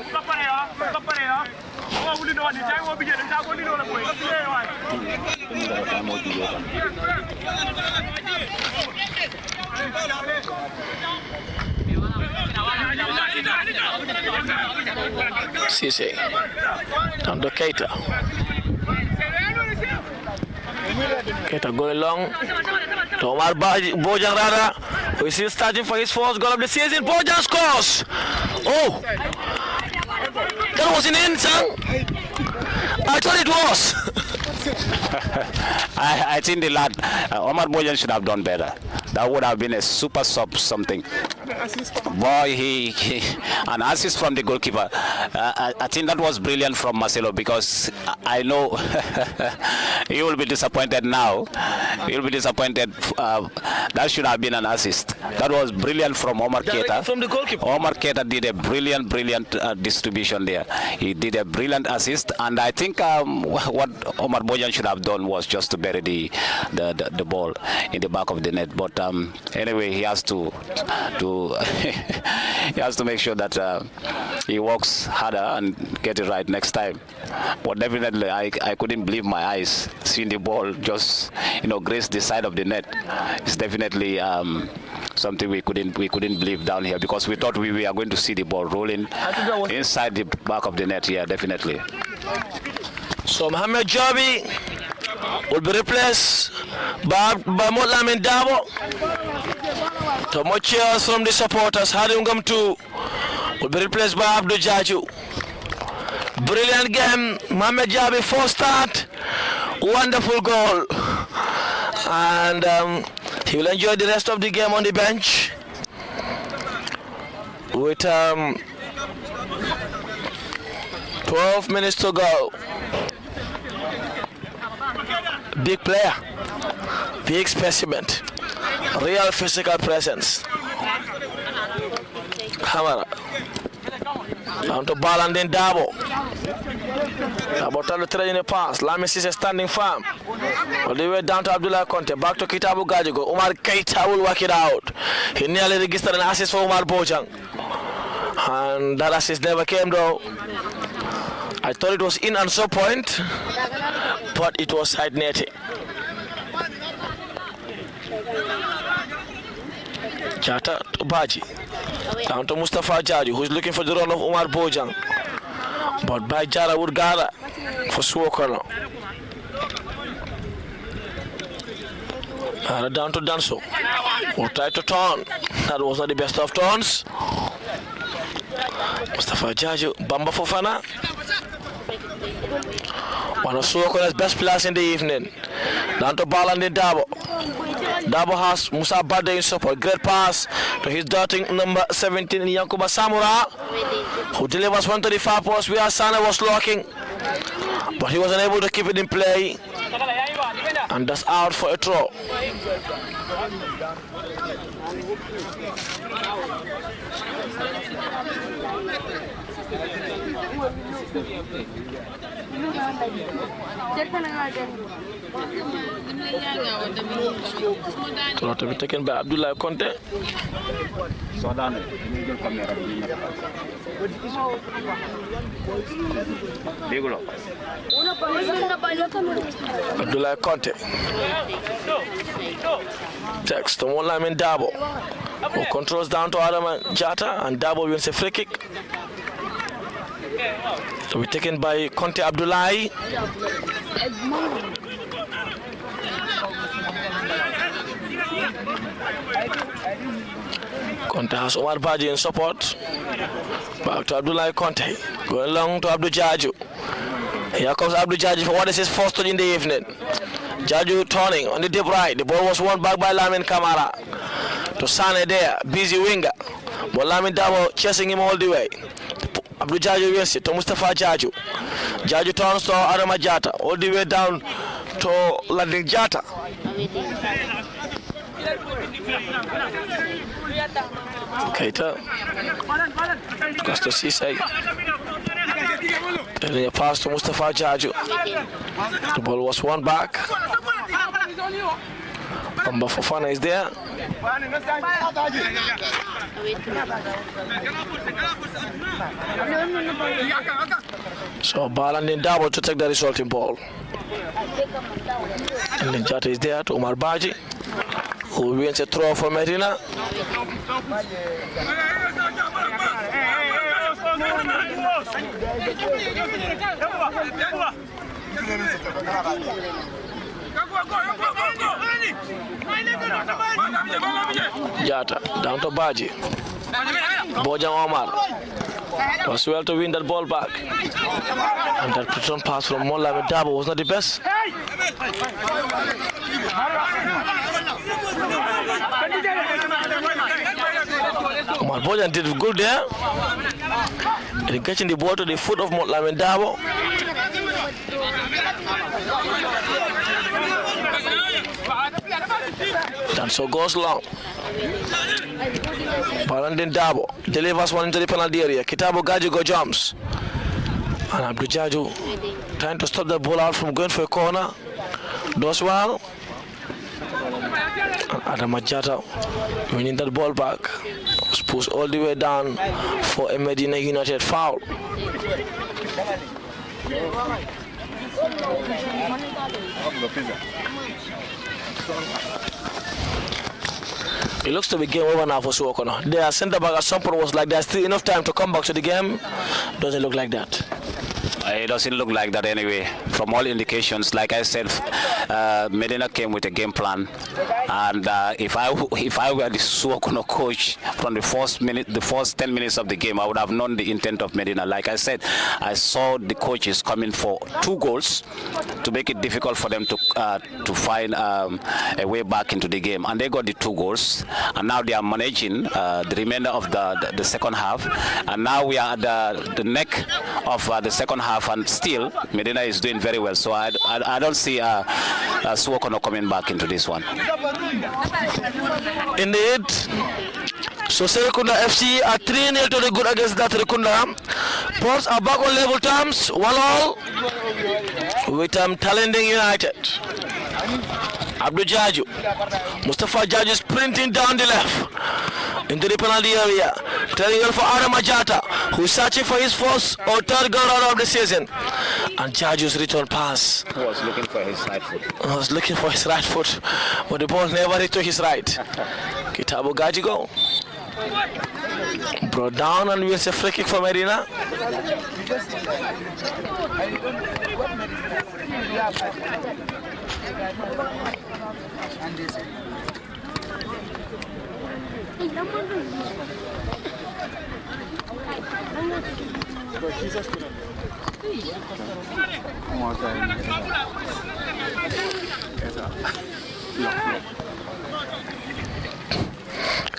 Cisse Tando Keita. Keita going long to Omar Bojang Rara, who is still starting for his first goal of the season. Bojang scores. Oh, that wasn't in, son. I thought it was. I think the lad, Omar Bojan should have done better. That would have been a super sub something. Boy, he an assist from the goalkeeper. I think that was brilliant from Marcelo, because I know he will be disappointed now. He will be disappointed. That should have been an assist. That was brilliant from Omar Keita. From the goalkeeper. Omar Keita did a brilliant distribution there. He did a brilliant assist, and I think what Omar Bojan should have done was just to bury the ball in the back of the net. But anyway, he has to he has to make sure that he works harder and get it right next time. But definitely, I couldn't believe my eyes seeing the ball just grace the side of the net. It's definitely something we couldn't believe down here, because we thought we were going to see the ball rolling inside the back of the net. Yeah, definitely. So Mohamed Jabi will be replaced by Lamin Dabo. To more cheers from the supporters. Harim Gamtu will be replaced by Abdul Jaju. Brilliant game. Mohamed Jabi first start. Wonderful goal. And he will enjoy the rest of the game on the bench with 12 minutes to go. Big player, big specimen, real physical presence. Camera down to ball and then Dabo. Dabo trying to trade in the pass. Lamin is standing firm. All the way down to Abdullah Conte. Back to Kitabu Gajigo. Omar Keita will work it out. He nearly registered an assist for Omar Bojang, and that assist never came though. I thought it was in and so point, but it was side netting. Chata to Baji. Down to Mustafa Jaju, who's looking for the run of Omar Bojang. But by Jara Woodgara for Suwo corner. Down to Danso, who tried to turn. That was not the best of turns. Mustafa Jaju, Bamba Fofana. One of Suwoko's best players in the evening. Down to ball and then Dabo. Dabo has Musa Bade in support. Great pass to his darting number 17 in Yankuba Samura, who delivers one to the far post where Sana was locking, but he was unable to keep it in play, and that's out for a throw. To be taken by Abdullah Conte. Abdullah Conte. Text to Lamin Dabo, who controls down to Adam Jata, and Dabo wins a free kick. To be taken by Conte Abdullahi. Conte has Omar Baji in support. Back to Abdullahi Conte. Going long to Abdul Jaju. Here comes Abdul Jaju for what is his first touch in the evening. Jaju turning on the deep right. The ball was won back by Lamin Kamara. To Sane there, busy winger. But Lamin Dabo chasing him all the way. Abdul Jaju wins it to Mustafa Jaju. Jaju turns to Adama Jata all the way down to Landing Jata. Keita. Costa Sisay. Telling a pass to Mustafa Jaju. The ball was won back. Number Fofana is there. So Balandin Dabo to take the resulting ball. And then Jata is there to Omar Baji, who wins a throw for Medina. Jata down to Baji. Bojan Omar was well to win that ball back. And that return pass from Mola Dabo was not the best. Omar Bojan did good there. And getting the ball to the foot of Mola Dabo. And so goes long. Balandin Dabo delivers one into the penalty area. Kitabo Gajigo jumps. And Abdul Jaju trying to stop the ball out from going for a corner. Does well. And Adama Jata winning that ball back. Was pushed all the way down for a Medina United foul. It looks to be game over now for Suwo. Their centre back at some point was like there's still enough time to come back to the game. Doesn't look like that. It doesn't look like that anyway. From all indications, like I said, Medina came with a game plan, and if I were the Suwo coach from the first 10 minutes of the game, I would have known the intent of Medina. Like I said, I saw the coaches coming for 2 goals to make it difficult for them to find a way back into the game, and they got the 2 goals, and now they are managing the remainder of the second half, and now we are at the neck of the second half. And still Medina is doing very well, so I don't see Suwo coming back into this one. Indeed. So Serekunda FC are 3-0 to the good against that Serekunda. Ports are back on level terms, 1-1 with Talending United. Abdul Jaju. Mustafa Jaju is sprinting down the left into the penalty area. Turning on for Adama Jata, who's searching for his first or third goal out of the season. And Jaju's return pass. He was looking for his right foot. Was looking for his right foot, but the ball never hit to his right. Kitabo Gajigo brought down, and we'll say free kick for Medina.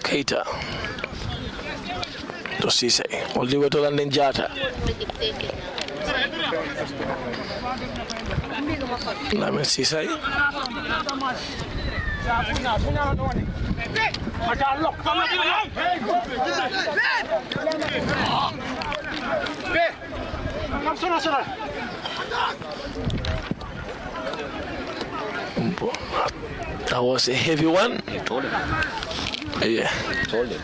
Keita to Sisay, all the way to Landing Jata. Lamin Sisay. That was a heavy one. He told him. Yeah. He told him.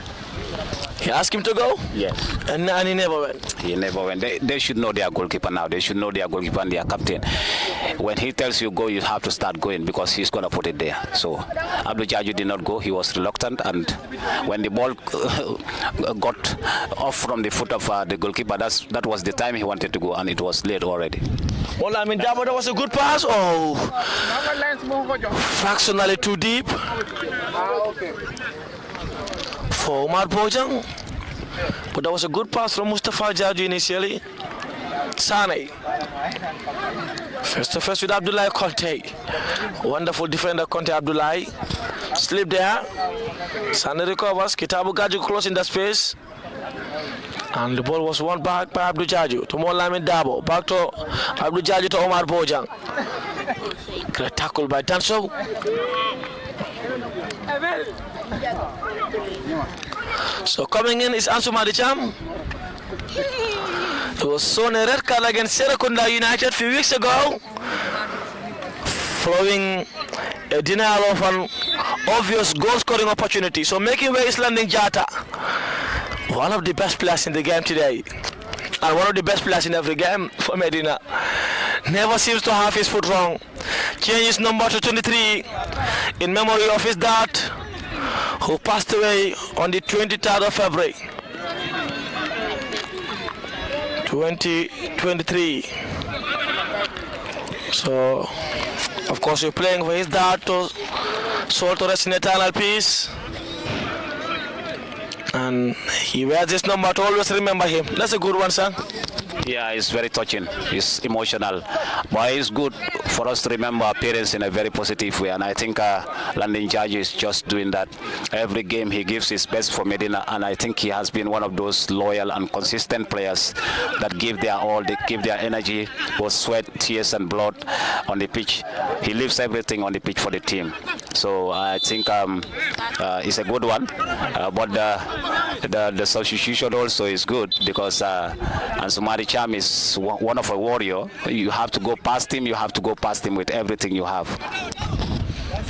He asked him to go? Yes. And he never went. He never went. They should know their goalkeeper now. They should know their goalkeeper and their captain. When he tells you go, you have to start going because he's going to put it there. So Abdul Jaju did not go. He was reluctant. And when the ball got off from the foot of the goalkeeper, that was the time he wanted to go, and it was late already. Well, I mean, that was a good pass. Oh, fractionally too deep for Omar Bojang. But that was a good pass from Mustafa Jaju initially. Sane. Face to face with Abdullahi Conte. Wonderful defender Conte Abdullahi. Slip there. Sane recovers. Kitabu Gaju close in the space. And the ball was won back by Abdul Jaju to Molamin Dabo. Back to Abdul Jaju to Omar Bojang. Great tackle by Danso. So coming in is Ansu Maricham. He was shown a red card against Serekunda United a few weeks ago, following a denial of an obvious goal-scoring opportunity. So making way is landing Jata, one of the best players in the game today, and one of the best players in every game for Medina. Never seems to have his foot wrong. Changes number to 23 in memory of his dad, who passed away on the 23rd of February 2023. So, of course, you're playing for his dad to soul to rest in eternal peace. And he wears this number to always remember him. That's a good one, son. Yeah, it's very touching. It's emotional. But it's good for us to remember our parents in a very positive way. And I think Landing Jaju is just doing that. Every game he gives his best for Medina. And I think he has been one of those loyal and consistent players that give their all, they give their energy, both sweat, tears and blood on the pitch. He leaves everything on the pitch for the team. So I think it's a good one. But the substitution also is good because Ansumari Cham is one of a warrior. You have to go past him. You have to go past him with everything you have.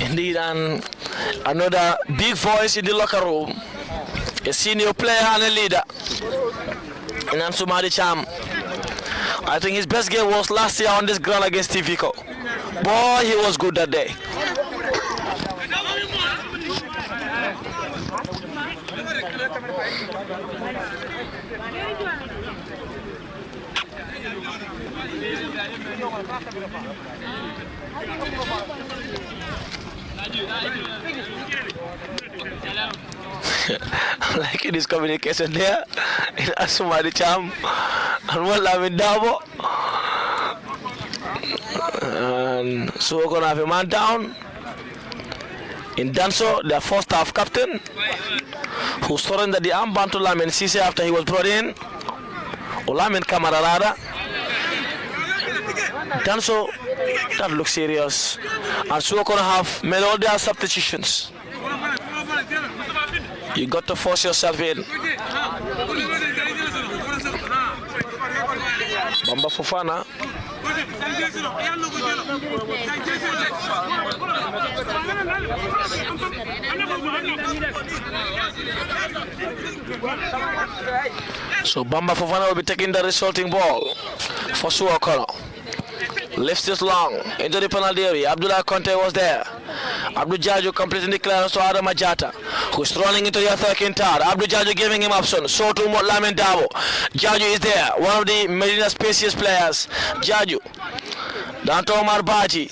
Indeed, and another big voice in the locker room, a senior player and a leader in Ansumari Cham. I think his best game was last year on this ground against Tivico. Boy, he was good that day. Like in his communication there, in Ansumari Cham and Molamin Dabo. And Suwo gonna have a man down. In Danso, their first half captain, who surrendered the armband to Lamin Sise after he was brought in. Olamin Kamararada. Danso, that looks serious. And Suwo gonna have made all their substitutions. You got to force yourself in. Bamba Fofana. So Bamba Fofana will be taking the resulting ball for Suwo Kono. Lifts this long into the penalty area. Abdullah Conte was there. Abdul Jaju completing the clearance to Adam Ajata, who's rolling into the attacking tower. Abdul Jaju giving him option. So to Lamin Dabo. Jaju is there, one of the Medina's spacious players. Jaju. Down to Omar Baji.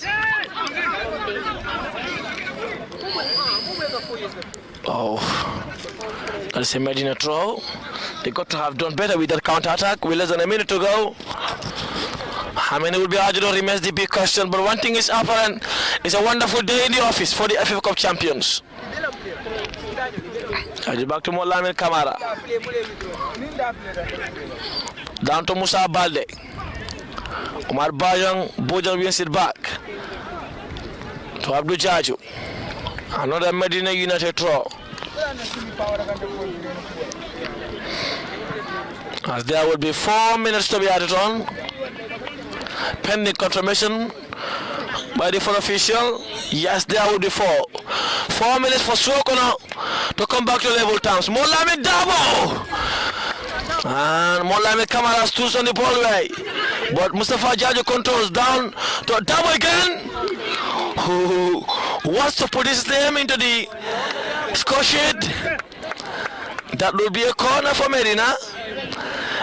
Oh, that's a Medina throw. They got to have done better with that counter-attack with less than a minute to go. How many will be urged or remains the big question, but one thing is apparent, it's a wonderful day in the office for the FA Cup champions. Back to Molamin Kamara. Down to Musa Balde. Omar Bojang wins it back to Abdul Jaju. Another Medina United throw. As there will be 4 minutes to be added on. Pending confirmation by the foreign official. Yes, there will be 4 minutes for Suwo Kono to come back to level terms. Molamin Dabo and Molamin Kamara stood on the ballway, but Mustafa Jaju controls down to Dabo again, who wants to put his name into the score sheet. That will be a corner for Medina.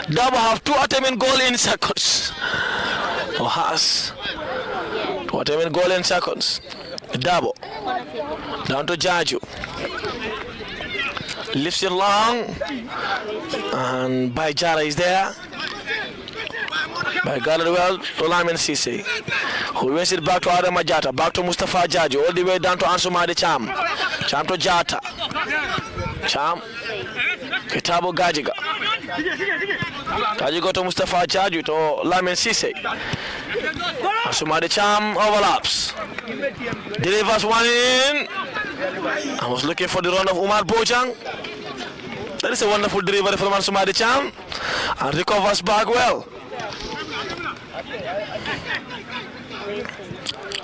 Dabo have 2 attempts in goal in seconds. Or has 2 attempts in goal in seconds. Dabo down to Jaju. Lifts it long, and Baijara is there. By gathered well to Lamin Sise, who wins it back to Adama Jata, back to Mustafa Jaji, all the way down to Ansumadi Cham. Cham to Jata. Cham. Kitabo Gajiga. Gajiga to Mustafa Jaji to Lamin Sise. Ansumadi Cham overlaps. Delivers one in. I was looking for the run of Umar Bojang. That is a wonderful delivery from Ansumadi Cham. And recovers back well.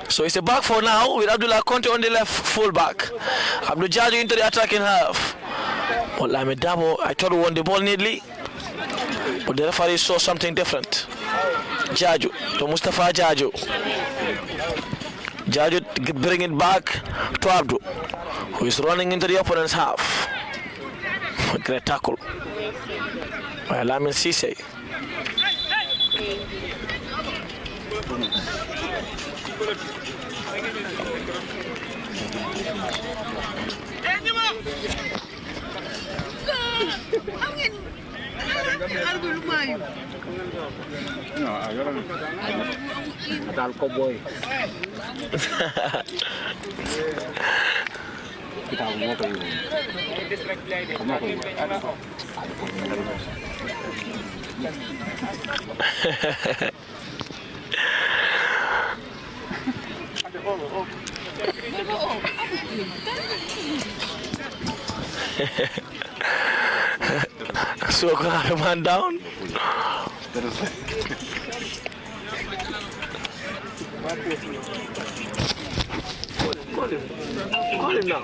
So it's a back for now with Abdullah Conte on the left fullback. Abdul Jaju into the attacking half. But Lamin Dabo, I thought we won the ball neatly. But the referee saw something different. Jaju to Mustafa Jaju. Jaju bring it back to Abdul, who is running into the opponent's half. Great tackle by Lamin Sise. So can I have a man down? Call him now.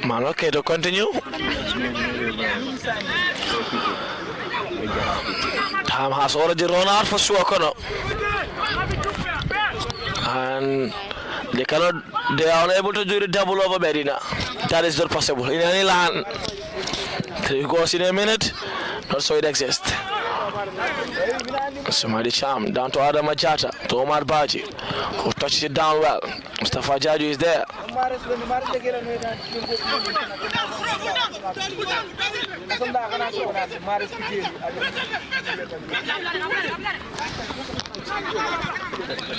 Man, okay, to continue. Time has already run out for Suwo, and they are unable to do the double over Medina. That is not possible in any land. 3 goals in a minute, not so it exists. Somebody Cham down to Adama Jata, to Omar Baji, who touches it down well. Mustafa Jaju is there.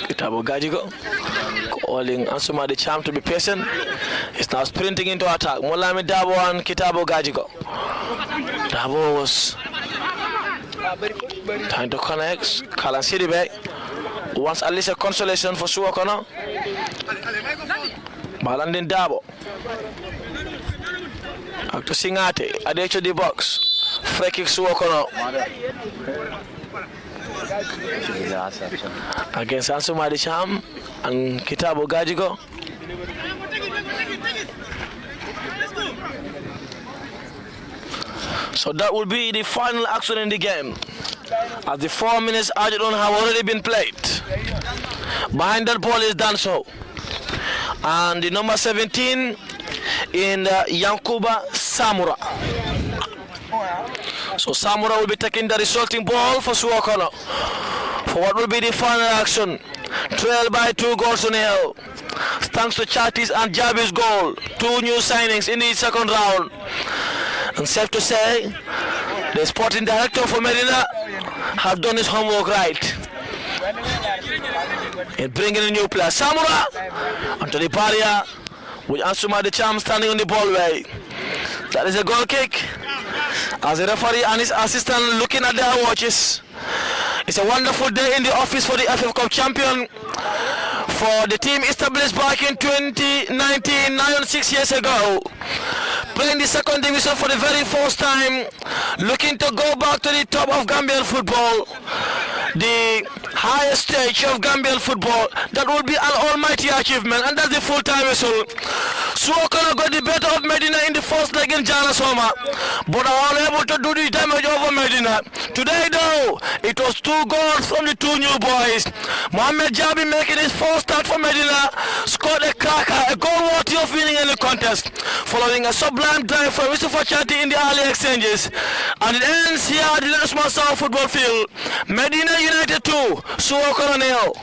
Kitabo Gajigo calling Ansumadi Cham to be patient. He's now sprinting into attack. Molami Dabo and Kitabo Gajigo. Dabo was trying to connect. Kalan Sidibe wants at least a consolation for Suwo. Balandin Dabo. Back to Singate. Adecho the box. Free kick Suwo. Against Ansumadi Cham and Kitabo Gajigo. So that will be the final action in the game, as the 4 minutes added on have already been played. Behind that ball is Danso, and the number 17 in Yankuba Samura. So Samura will be taking the resulting ball for Suwo for what will be the final action. Trailed by 2 goals to nil. Thanks to Chatis and Jabi's goal. 2 new signings in the second round. And safe to say, the sporting director for Medina have done his homework right in bringing a new player. Samura onto the barrier with Ansumadi Cham standing on the ballway. That is a goal kick. As the referee and his assistant looking at their watches. It's a wonderful day in the office for the FF Cup champion, for the team established back in 2019, 6 years ago, playing the second division for the very first time, looking to go back to the top of Gambian football, the highest stage of Gambian football. That will be an almighty achievement, and that's the full-time whistle. Suwo got the better of Medina in the first leg in Jana Soma, but are unable to do the damage over Medina. Today though, it was 2 goals from the 2 new boys. Mohamed Jabi making his first start for Medina, scored a cracker, a goal worthy of winning in the contest, following a sublime drive from Yusufa Chati in the early exchanges. And it ends here at the Little Small South football field. Medina United 2, Suwo 0.